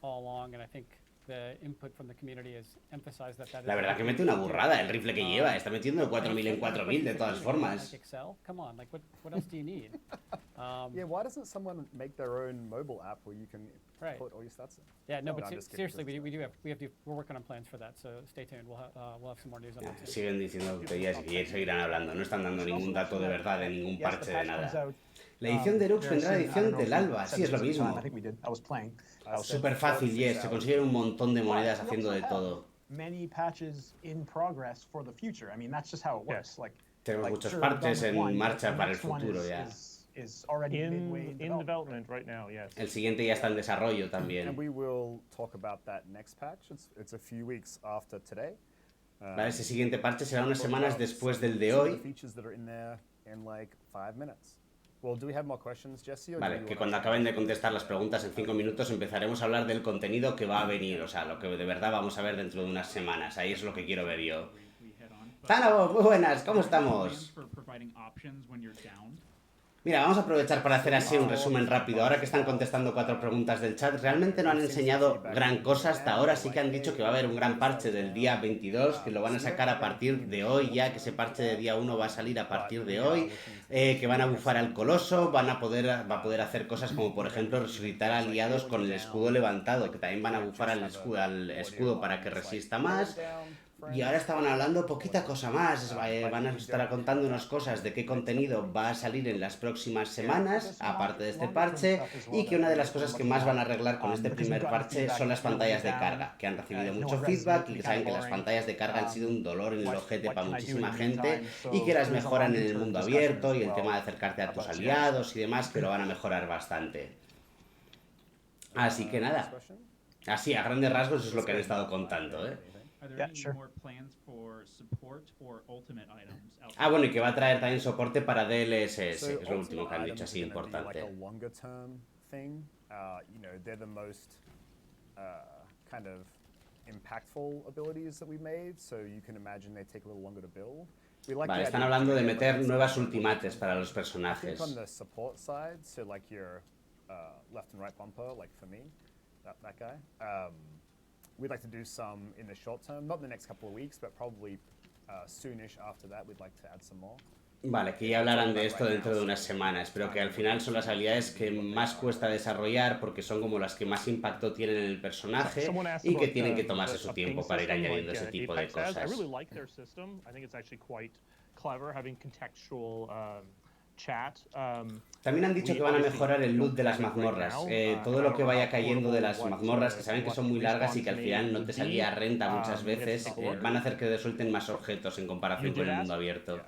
S5: all along, and I think the input from the community has emphasized that is
S1: La verdad que mete una burrada el rifle que lleva. Está metiendo de 4000 en 4000 de todas formas.
S5: Like Excel, come on, like what else do you need?
S2: Yeah, why doesn't someone make their own mobile app where you can
S5: Right.
S2: put all your stats in?
S5: Yeah, no,
S2: No,
S5: but
S2: I'm just kidding.
S5: seriously, we're working on plans for that, so stay tuned. We'll have some more news on that soon.
S1: Siguen diciendo tonterías y que seguirán hablando. No están dando ningún dato de verdad de ningún
S3: Yes, the
S1: parche de
S3: patch comes
S1: nada.
S3: out,
S1: La edición de Lux
S3: very
S1: vendrá la
S3: soon. I
S1: edición
S3: don't know
S1: del
S3: if we
S1: alba.
S3: said
S1: Sí, es
S3: this
S1: lo
S3: at the time.
S1: mismo.
S3: I think we did. I was playing.
S1: Súper fácil, yes. Se consiguen un montón de monedas
S3: But we
S1: haciendo
S3: also
S1: de
S3: have
S1: todo.
S3: Many patches in progress for the future. I mean, that's just how it works.
S4: Yes.
S3: Like,
S1: Tenemos
S3: like,
S1: muchos
S3: sure, we're done
S1: parches
S3: with
S1: en
S3: one, but
S1: marcha
S3: the
S1: para el
S3: next one
S1: futuro ya.
S3: is already midway
S4: In development right now, yes.
S1: El siguiente ya está en desarrollo
S2: And
S1: también.
S2: we will talk about that next patch. It's a few weeks after today.
S1: Vale, ese siguiente parche será unas
S2: Talk
S1: semanas
S2: about
S1: después
S2: some-
S1: del de
S2: some of the
S1: hoy.
S2: features that are in there in like 5 minutes. Well, do we have more questions, Jesse? Or do
S1: Vale,
S2: you
S1: que
S2: wanna-
S1: cuando acaben de contestar las preguntas en 5 minutos empezaremos a hablar del contenido que va a venir, o sea, lo que de verdad vamos a ver dentro de unas semanas. Ahí es lo que quiero ver yo.
S6: we hit on. But
S1: Tánabo, muy buenas, ¿cómo
S6: are there plans
S1: estamos?
S6: for providing options when you're down?
S1: Mira, vamos a aprovechar para hacer así un resumen rápido. Ahora que están contestando 4 preguntas del chat, realmente no han enseñado gran cosa hasta ahora. Sí que han dicho que va a haber un gran parche del día 22, que lo van a sacar a partir de hoy ya, que ese parche de día 1 va a salir a partir de hoy, que van a bufar al coloso, va a poder hacer cosas como por ejemplo resucitar aliados con el escudo levantado, que también van a bufar al escudo para que resista más. Y ahora estaban hablando poquita cosa más, van a estar contándonos cosas de qué contenido va a salir en las próximas semanas, aparte de este parche, y que una de las cosas que más van a arreglar con este primer parche son las pantallas de carga, que han recibido mucho feedback y que saben que las pantallas de carga han sido un dolor en el ojete para muchísima gente y que las mejoran en el mundo abierto y el tema de acercarte a tus aliados y demás, que lo van a mejorar bastante. Así que nada, así a grandes rasgos es lo que han estado contando, ¿eh?
S6: Are there
S3: Yeah,
S6: any
S3: sure.
S6: more plans for support or ultimate items out
S1: Ah, bueno, y que va a traer también soporte para DLSS,
S2: So
S1: que es lo último que han
S2: ultimate
S1: dicho,
S2: items
S1: así
S2: are gonna be
S1: importante.
S2: Like a longer term thing. You know, they're the most kind of impactful abilities that we made, so you can imagine they take a little longer to build. We like
S1: Vale,
S2: the
S1: están
S2: idea of
S1: hablando de
S2: doing it, but
S1: meter
S2: it's
S1: nuevas
S2: not
S1: ultimates para los
S2: I think
S1: personajes.
S2: on the support side, so like your left and right bumper, like for me, that guy, we'd like to do some in the short term, not in the next couple of weeks, but probably soonish after that, we'd like to add some more.
S1: Vale, que ya hablarán de esto dentro de unas semanas, pero que al final son las habilidades que más cuesta desarrollar porque son como las que más impacto tienen en el personaje
S4: Someone asked
S1: y que
S4: about,
S1: tienen que tomarse su
S4: a
S1: tiempo
S4: ping
S1: para ir
S4: system
S1: añadiendo
S4: like,
S1: ese tipo de
S4: Apex has. I
S1: cosas.
S4: really like their system. I think it's actually quite clever having contextual chat.
S1: También han dicho que van a mejorar el loot de las mazmorras, todo lo que vaya cayendo de las mazmorras, que saben que son muy largas y que al final no te salía a renta muchas veces, van a hacer que suelten más objetos en comparación con el mundo abierto.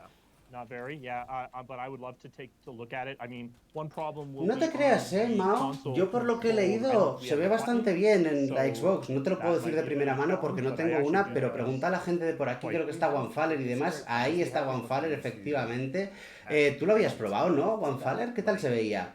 S4: Not very, yeah, but I would love to take a look at it. I mean, one problem will
S1: No te
S4: be
S1: creas,
S4: on the
S1: Mao.
S4: console
S1: Yo por lo que he
S4: control, I
S1: leído
S4: don't
S1: se
S4: have
S1: ve
S4: a
S1: bastante
S4: button,
S1: bien en
S4: so
S1: la Xbox. No te lo puedo
S4: that
S1: decir
S4: might
S1: de
S4: be a
S1: primera
S4: bit
S1: mano porque no
S4: but I
S1: tengo
S4: actually
S1: una,
S4: think
S1: pero
S4: it's
S1: pregunta a la gente de por aquí,
S4: quite
S1: creo que está Onefaller y demás. Ahí está Onefaller, efectivamente. Tú lo habías probado, ¿no, Onefaller? ¿Qué tal se veía?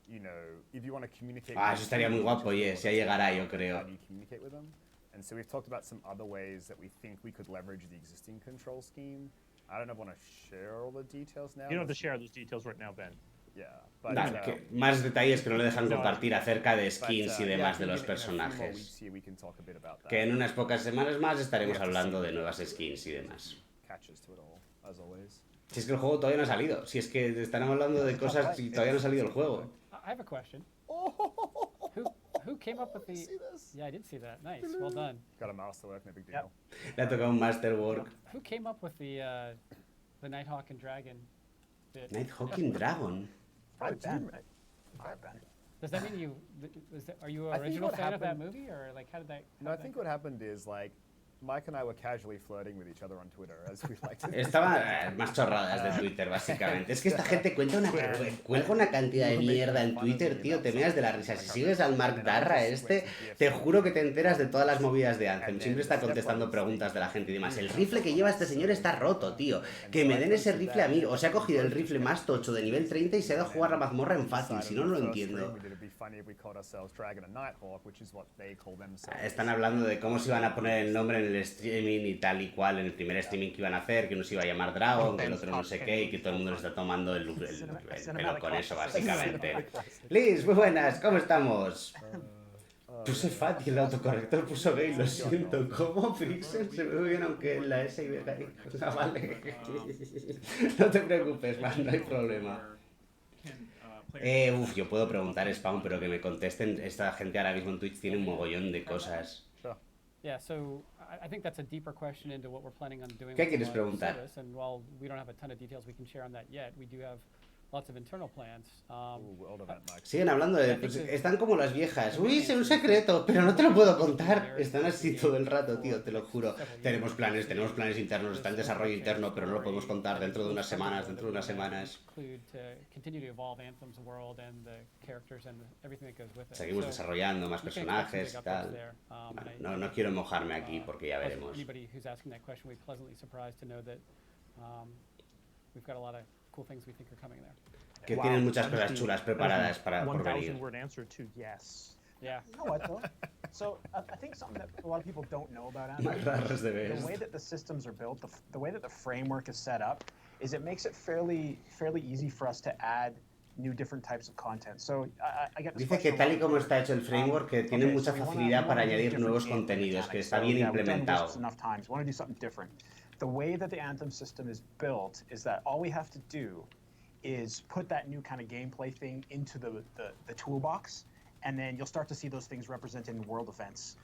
S2: You know, if you want to communicate
S1: Ah,
S2: with
S1: eso estaría muy
S2: them,
S1: guapo,
S2: which is
S1: yes, ya
S2: what
S1: llegará,
S2: it's
S1: yo
S2: about,
S1: creo.
S2: how do you communicate with them? And so we've talked about some other ways that we think we could leverage the existing control scheme. I don't want to share all the details now.
S4: You don't have to share those details right now, Ben.
S2: Yeah, but
S1: Vale, que más detalles que no le dejan
S4: No,
S1: compartir acerca de
S2: but,
S1: skins y
S2: yeah, I
S1: demás de
S2: think
S1: los
S2: in a few more
S1: personajes.
S2: weeks here we can talk a bit about that.
S1: Que en unas pocas semanas más estaremos hablando de nuevas skins y demás.
S2: Catches to it all, as always.
S1: Si es que el juego todavía no ha salido, si es que están hablando de cosas y todavía no ha salido el juego.
S5: I have a question. Who came up with the?
S2: See this?
S5: Yeah, I did see that. Nice, well done.
S2: Got a masterwork, no big deal.
S3: Yep.
S1: Le ha tocado un masterwork.
S5: Who came up with the Nighthawk and Dragon bit?
S1: Nighthawking Dragon.
S3: Probably Ben, right? Probably Ben.
S5: Does that mean are you
S2: I
S5: an
S2: think
S5: original
S2: what
S5: fan of that
S2: happened-
S5: movie, or like how did that?
S2: No, I think what happened is like Mike and I were casually flirting with each other on Twitter, as we like to.
S1: Estaban más chorradas de Twitter, básicamente. Es que esta gente cuelga una cantidad de mierda en Twitter, tío. Te meas de la risa. Si sigues al Mark Darra te juro que te enteras de todas las movidas de Anthem. Siempre está contestando preguntas de la gente y demás. El rifle que lleva este señor está roto, tío. Que me den ese rifle a mí. O se ha cogido el rifle más tocho de nivel 30 y se ha ido a jugar la mazmorra en fácil. Si no, no lo entiendo. Están hablando de cómo se iban a poner el nombre en el streaming y tal y cual, en el primer streaming que iban a hacer, que uno se iba a llamar Dragon, que el otro no sé qué, y que todo el mundo le está tomando el pelo con eso, básicamente. Liz, muy buenas, ¿cómo estamos? Puse fat y el autocorrector puso gay, lo siento. ¿Cómo, Pixel? Se ve muy bien aunque la S y vega ahí. Vale. No te preocupes, man, no hay problema.
S6: can
S1: Yo puedo preguntar Spawn, pero que me contesten. Esta gente ahora mismo en Twitch tiene un mogollón de cosas.
S2: Sure.
S5: Yeah, so I think that's a deeper question into what we're planning on doing
S1: ¿Qué
S5: with the
S1: quieres
S5: live
S1: preguntar?
S5: service. And while we don't have a ton of details we can share on that yet, we do have lots of internal plans.
S2: Ooh, world event, Mike.
S1: Siguen hablando de... pues, están como las viejas. Uy, es un secreto, pero no te lo puedo contar. Están así todo el rato, tío, te lo juro. Tenemos planes internos, está en desarrollo interno, pero no lo podemos contar dentro de unas semanas, Seguimos desarrollando más personajes y tal. Bueno, no quiero mojarme aquí porque ya veremos. Que tienen muchas cosas chulas preparadas para por venir.
S4: 1,000 word answer to yes.
S5: Yeah.
S3: You know what though? So I think something that a lot of people don't know about
S1: Más raros de
S3: Anthem,
S1: ver.
S3: the way that the systems are built, the way that the framework is set up, is it makes it fairly easy for us to add new different types of content. So I get this
S1: Dice que
S3: question
S1: tal y
S3: a lot.
S1: como está hecho el framework, que tiene
S3: Okay,
S1: mucha
S3: so we
S1: facilidad
S3: wanna
S1: para
S3: do
S1: añadir
S3: different
S1: nuevos
S3: gameplay
S1: contenidos, que
S3: mechanics.
S1: está
S3: So,
S1: bien
S3: yeah, we've done
S1: implementado.
S3: this enough times. We want to do something different. The way that the Anthem system is built is that all we have to do is put that new kind of gameplay thing into the toolbox, and then you'll start to see those things represented in world events.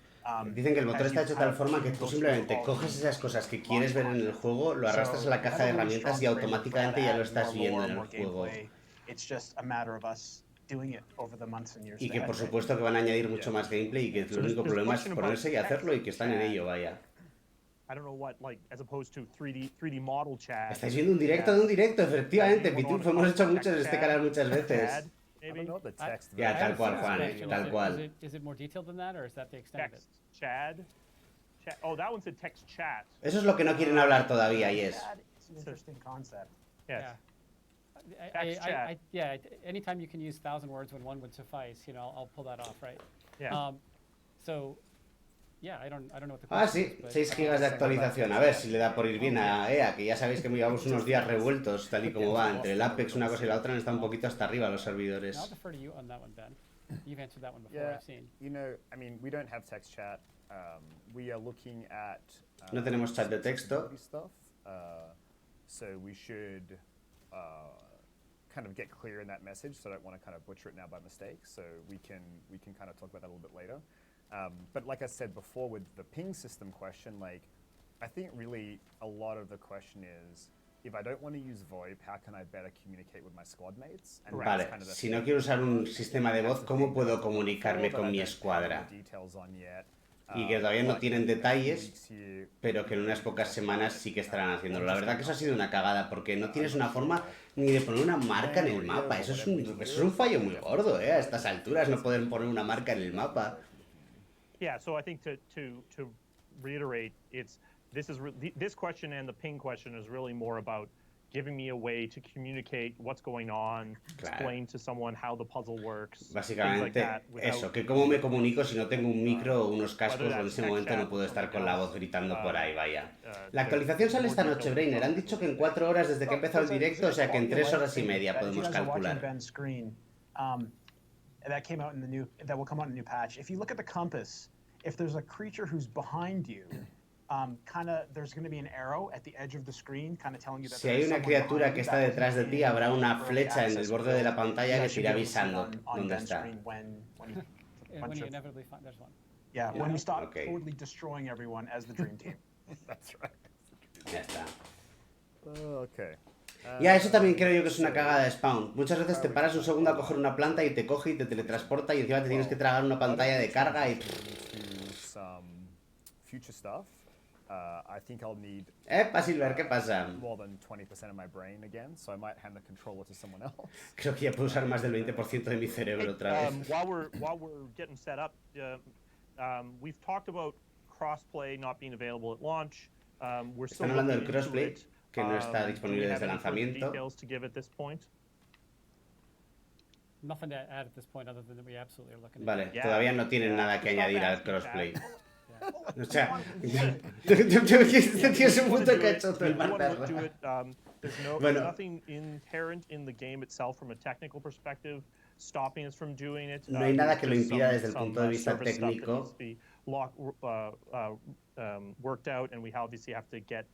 S1: Dicen que el motor
S3: as
S1: está
S3: you
S1: hecho de
S3: kind
S1: tal
S3: of
S1: forma que tú
S3: go through
S1: simplemente
S3: all
S1: coges
S3: the
S1: esas cosas que
S3: launch
S1: quieres ver en el
S3: content.
S1: juego, lo arrastras
S3: So
S1: a la
S3: we
S1: caja
S3: have
S1: de
S3: a really
S1: herramientas y
S3: strong framework for how
S1: automáticamente
S3: to
S1: ya
S3: add
S1: lo estás
S3: more
S1: viendo
S3: lore,
S1: en el
S3: more
S1: juego.
S3: gameplay. It's just a matter of us doing it over the months and years
S1: Y que
S3: ahead,
S1: por
S3: right?
S1: supuesto que van a añadir mucho más gameplay y que
S4: So
S1: el único
S4: there's a
S1: problema es
S4: question about
S1: ponerse y hacerlo y que están en
S4: text
S1: ello, vaya.
S4: I don't know what, like, as opposed to 3D model chat.
S1: Estáis viendo un directo de un directo, efectivamente. Pitufo, hemos hecho muchos en este canal muchas
S4: Chad,
S1: veces.
S2: I
S4: maybe?
S2: don't know what the text
S1: Yeah,
S2: version
S1: tal cual,
S2: is.
S1: Juan,
S2: Maybe
S1: tal
S2: like-
S1: cual.
S5: Is it more detailed than that, or is that the extent of it?
S4: Text Chad. Oh, that one said text chat.
S1: Eso es lo que no quieren hablar todavía, Yes.
S3: Chad, it's an interesting concept.
S4: Yes.
S5: Yeah.
S4: Text chat.
S5: Yeah, anytime you can use 1,000 words when one would suffice, I'll pull that off, right?
S4: Yeah.
S5: So, yeah, I don't know what the
S1: Ah,
S5: question
S1: sí,
S5: is, but,
S1: 6 gigas de actualización. A ver si le da por ir bien a EA, que ya sabéis que llevamos unos días revueltos, tal y como va. Entre el Apex, una cosa y la otra, está un poquito hasta arriba los
S5: I'll
S1: servidores.
S5: defer to you on that one, Ben. You've answered that one before,
S2: Yeah,
S5: I've seen.
S2: you know, I mean, we don't have text chat. We are looking at
S1: No tenemos chat de
S2: some
S1: texto.
S2: accessibility stuff. So we should kind of get clear in that message. So I don't want to kind of butcher it now by mistake. So we can kind of talk about that a little bit later. But like I said before, with the ping system question, like I think really a lot of the question is, if I don't want to use VoIP, how can I better communicate with my squad mates? And that's
S1: Vale,
S2: kind of the
S1: si no
S2: thing.
S1: quiero usar un sistema de voz, ¿cómo puedo comunicarme
S2: That I
S1: con mi
S2: don't have
S1: escuadra?
S2: the details on yet.
S1: Y que todavía no
S2: But
S1: tienen
S2: in a few
S1: detalles,
S2: weeks here,
S1: pero que en unas pocas semanas sí que estarán haciéndolo. La verdad que eso ha sido una cagada, porque no tienes una forma ni de poner una marca en el mapa. Eso es un fallo muy gordo, ¿eh? A estas alturas no poder poner una marca en el mapa.
S4: Yeah, so I think to reiterate, this question and the ping question is really more about giving me a way to communicate what's going on,
S1: Claro.
S4: explain to someone how the puzzle works, things like
S1: Básicamente,
S4: that.
S1: eso, que cómo me comunico si no tengo un micro o unos cascos o en ese momento no puedo estar con la voz gritando por ahí, vaya. La actualización sale esta noche, Brainer. Han dicho que en 4 horas desde que ha empezado el directo, o sea que en 3 horas y media podemos calcular.
S3: That came out in the new, that will come out in the new patch. If you look at the compass, if there's a creature who's behind you, there's going to be an arrow at the edge of the screen, kind of telling you that
S1: Si hay una criatura que está detrás de ti, habrá una flecha en el borde de la pantalla que te irá avisando dónde está.
S5: When you inevitably find, there's one.
S3: Yeah, when we stop
S1: Okay.
S3: totally destroying everyone as the dream team.
S2: That's right.
S1: Ya está.
S2: Okay.
S1: Ya, eso también creo yo que es una cagada de Spawn. Muchas veces te paras un segundo a coger una planta y te coge y te teletransporta y encima te tienes que tragar una pantalla de carga y...
S2: To some future stuff, I think I'll need
S1: Silver, ¿qué pasa?
S2: more than 20% of my brain again, so I might hand the controller to someone else.
S1: Creo que ya puedo usar más del 20% de mi cerebro otra vez.
S4: While we're getting set up, we've talked about crossplay not being available at launch. We're still
S1: Están hablando del
S4: looking into
S1: crossplay,
S4: it.
S1: que no está
S4: Do we
S1: disponible
S4: have
S1: desde el
S4: any further
S1: lanzamiento.
S4: details to give at this point?
S5: Nothing to add at this point other than that we absolutely are looking
S1: Vale,
S4: Yeah.
S1: todavía no tienen nada que
S4: Stop
S1: añadir al
S4: asking
S1: crossplay.
S4: that.
S1: O sea, este tío es un puto cachoto, el
S4: We wanna
S1: Marta.
S4: do it, there's
S1: Bueno.
S4: nothing inherent in the game itself from a technical perspective stopping us from doing it.
S1: No hay nada que lo
S4: There's
S1: impida
S4: some-
S1: desde el
S4: some,
S1: punto de vista
S4: service stuff that
S1: técnico.
S4: needs to be worked out, and we obviously have to get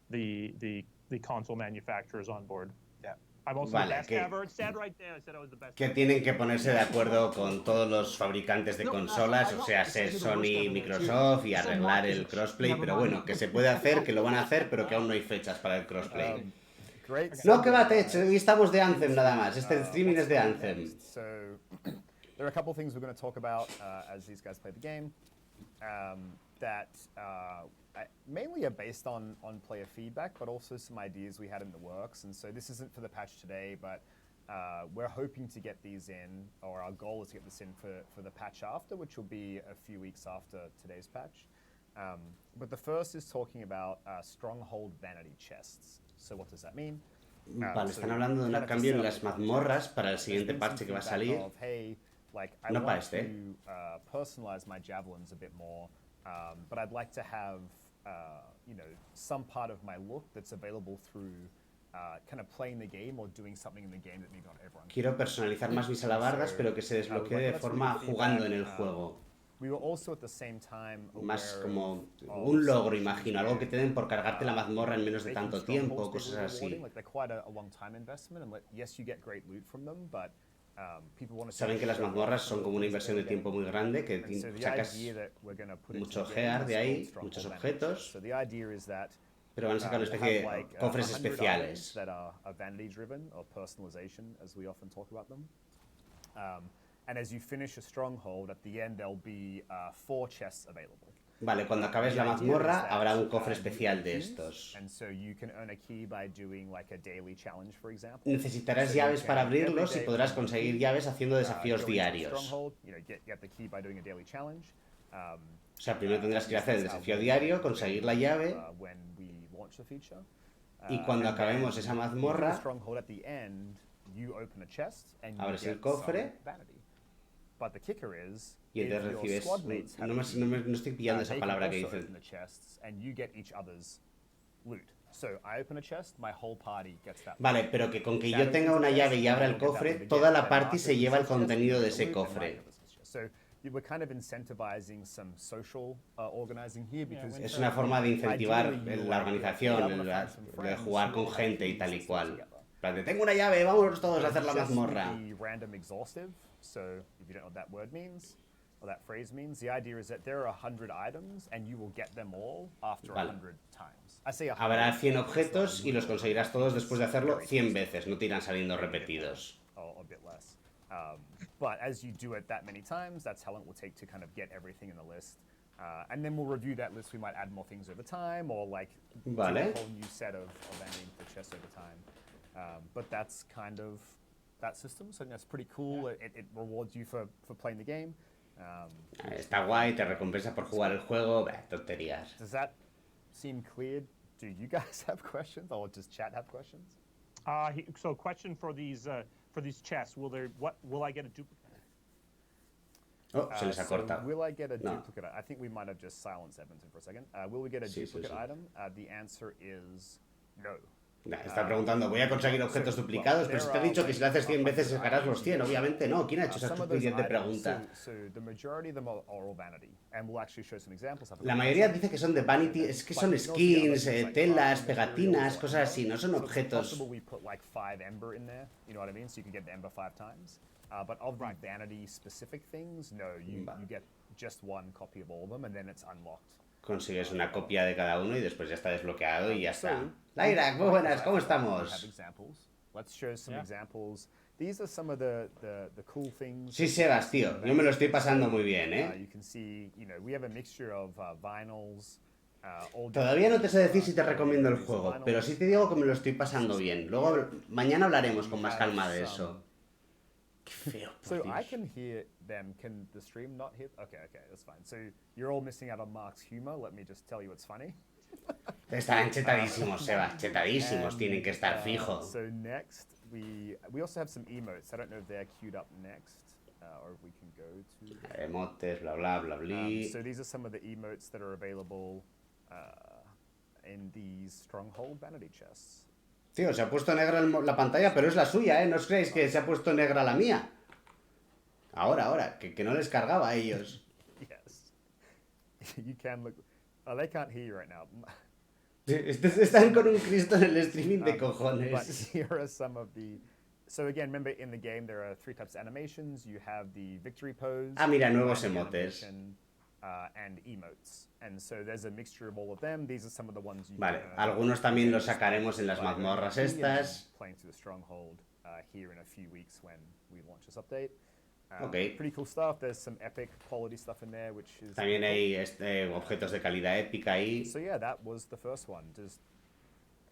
S4: the console manufacturers on board.
S3: Yeah.
S4: I'm also
S1: Vale,
S4: the best
S1: que-
S4: ever. It said right there. I said I was the best.
S1: Que tienen que ponerse de acuerdo con todos los fabricantes de
S3: No,
S1: consolas,
S3: I
S1: o
S3: know.
S1: sea,
S3: It says
S1: ser
S3: you're the worst
S1: Sony,
S3: ever there, too.
S1: Microsoft y
S3: You said
S1: arreglar
S3: Mark is
S1: el
S3: a
S1: crossplay,
S3: never
S1: pero
S3: mind.
S1: bueno, que se puede hacer, que lo van a hacer, pero que aún no hay fechas para el crossplay.
S2: Great.
S1: No, que va,
S2: segue,
S1: Tech, hoy estamos de Anthem nada más, este
S2: Uh,
S1: streaming
S2: what's
S1: es de
S2: coming
S1: Anthem.
S2: next? So there are a couple of things we're going to talk about as these guys play the game that mainly are based on player feedback, but also some ideas we had in the works. And so this isn't for the patch today, but we're hoping to get these in, or our goal is to get this in for the patch after, which will be a few weeks after today's patch. But the first is talking about stronghold vanity chests. So what does that mean?
S1: Vale, están hablando de un cambio en las mazmorras para el siguiente parche que va a salir.
S2: Hey, like, I
S1: No para
S2: want
S1: este.
S2: to personalize my javelins a bit more, but I'd like to have you know, some part of my look that's available through kind of playing the game or doing something in the game that maybe not everyone can.
S1: Quiero personalizar más mis alabardas, pero que se desbloquee de forma jugando en el juego.
S2: We were also at the same time
S1: Más
S2: aware
S1: como
S2: of
S1: un logro,
S2: some
S1: imagino, algo que te den por cargarte la mazmorra en menos de
S2: making
S1: tanto tiempo,
S2: strongholds
S1: cosas
S2: really
S1: así.
S2: rewarding. Like, they're quite a long time investment, and yes, you get great loot from them, but people want to
S1: Saben que las mazmorras son como una inversión de tiempo muy grande, que
S2: And so the
S1: sacas
S2: idea that we're going to put
S1: mucho
S2: into the game
S1: gear
S2: is
S1: de ahí,
S2: called Stronghold
S1: muchos
S2: Vanity.
S1: objetos,
S2: So the idea is that
S1: pero van a sacar una
S2: we'll
S1: especie
S2: have,
S1: de
S2: like,
S1: cofres
S2: 100
S1: especiales.
S2: items that are vanity driven or personalization, as we often talk about them. And as you finish a stronghold, at the end there'll be 4 chests available.
S1: Vale, cuando acabes la mazmorra habrá un cofre especial de estos.
S2: And so you can earn a key by doing like a daily challenge, for example.
S1: Necesitarás
S2: So you
S1: llaves
S2: can
S1: para abrirlos
S2: every
S1: y
S2: day
S1: podrás
S2: from the
S1: conseguir
S2: key,
S1: llaves haciendo
S2: go
S1: desafíos
S2: into the
S1: diarios.
S2: stronghold, you know, get the key by doing a daily challenge.
S1: O sea, primero tendrás que ir a hacer el desafío diario, conseguir la llave,
S2: When we launch the feature.
S1: y cuando
S2: And then
S1: acabemos esa
S2: you do the
S1: mazmorra,
S2: stronghold at the end, you open a chest and you
S1: abres el
S2: get
S1: cofre,
S2: some vanity. But the kicker is,
S1: y
S2: if
S1: entonces
S2: your
S1: recibes...
S2: squad mates have
S1: No,
S2: a key,
S1: no estoy pillando esa
S2: they can
S1: palabra que
S2: also
S1: dicen.
S2: open the chests and you get each other's loot. So I open a chest, my whole party gets that.
S1: Vale, pero que con que yo
S2: Shadow
S1: tenga
S2: opens
S1: una
S2: a chest,
S1: llave y abra el
S2: you'll get that
S1: cofre,
S2: loot again.
S1: toda la
S2: Then
S1: party
S2: Marcus
S1: se lleva el
S2: opens his chest,
S1: contenido
S2: you
S1: de
S2: get
S1: ese
S2: loot, and
S1: cofre.
S2: Mike opens his chest. So we're kind of incentivizing some social organizing here because
S1: Es una forma de incentivar
S2: ideally you
S1: la
S2: like,
S1: organización,
S2: I wanna find some
S1: de
S2: friends
S1: jugar
S2: who
S1: con
S2: all have
S1: gente y
S2: keys
S1: tal y
S2: and
S1: cual.
S2: together.
S1: En plan de, tengo una llave, vamos todos a hacer la
S2: Chests
S1: mazmorra.
S2: will be random exhaustive. So if you don't know what that word means or that phrase means, the idea is that there are 100 items and you will get them all after
S1: Vale.
S2: 100 times. I say 100.
S1: Habrá 100 objetos y los conseguirás todos después de hacerlo 100 veces, no te irán saliendo repetidos.
S2: Or a bit less. But as you do it that many times, that's how long it will take to kind of get everything in the list. And then we'll review that list. We might add more things over time, or like do
S1: Vale.
S2: a whole new set of ending the chest over time. But that's kind of that system. So that's pretty cool. It rewards you for playing the game.
S1: Está guay, te recompensa por jugar el juego, tonterías.
S2: Does that seem clear? Do you guys have questions, or does chat have questions?
S4: So question for these chests, will I get a duplicate?
S1: Oh, se les ha
S2: So
S1: cortado.
S2: will I get a
S1: No.
S2: duplicate? I think we might have just silenced Edmonton for a second. Will we get a
S1: Sí, sí,
S2: duplicate
S1: sí.
S2: item? The answer is no.
S1: Está preguntando, ¿voy a conseguir objetos duplicados? Pero si te he dicho que si lo haces 100 veces sacarás los 100, obviamente no. ¿Quién ha hecho esa
S2: Some of those
S1: estupidez de
S2: items,
S1: pregunta?
S2: so the majority of them are all vanity, and we'll actually show some examples of it.
S1: La mayoría dice que son de vanity, es que son skins, telas, pegatinas, cosas así, no son
S2: So it's
S1: objetos.
S2: possible we put like 5 ember in there, you know what I mean? So you can get the ember 5 times. But of the vanity specific things, no, you get just one copy of all of them, and then it's unlocked.
S1: Consigues una copia de cada uno y después ya está desbloqueado y ya está.
S2: So,
S1: Laira, muy buenas, ¿cómo
S2: we have
S1: estamos?
S2: examples. Let's show some
S5: Yeah.
S2: examples. These are some of the cool things.
S1: Sí, Sebas, tío, yo me lo estoy pasando muy bien, ¿eh?
S2: You can see, you know, we have a mixture of vinyls. All
S1: Todavía no te sé decir si te
S2: different
S1: recomiendo el
S2: varieties of
S1: juego,
S2: vinyls.
S1: pero sí te digo que me lo estoy pasando bien. Luego, mañana hablaremos con más calma de eso. Qué feo,
S2: So
S1: por
S2: I
S1: Dios.
S2: can hear them. Can the stream not hear? Okay, that's fine. So you're all missing out on Mark's humor. Let me just tell you it's funny.
S1: Están chetadísimos, Sebas, chetadísimos, tienen que estar fijo.
S2: So next, we also have some emotes. I don't know if they're queued up next, or if we can go to.
S1: Emotes, bla bla bla bli.
S2: So these are some of the emotes that are available in these stronghold vanity chests.
S1: Tío, se ha puesto negra la pantalla, pero es la suya, ¿eh? No os creéis que se ha puesto negra la mía. Ahora, que no les cargaba a ellos.
S2: Yes, you can look. Oh, they can't hear you right now.
S1: Están con un Cristo en el streaming de
S2: But
S1: cojones.
S2: here are some of the. So again, remember in the game there are 3 types of animations. You have the victory pose.
S1: Ah, mira, nuevos
S2: grinding
S1: emotes.
S2: animation, and emotes. And so there's a mixture of all of them. These are some of the ones you
S1: Vale,
S2: can earn
S1: algunos también los
S2: just
S1: sacaremos en las
S2: by earning
S1: mazmorras
S2: XP and then
S1: estas.
S2: playing through the stronghold here in a few weeks when we launch this update.
S1: Ok.
S2: Pretty cool stuff. There's some epic quality stuff in there, which is
S1: También
S2: pretty
S1: hay objetos de calidad épica ahí.
S2: cool. So yeah, that was the first one.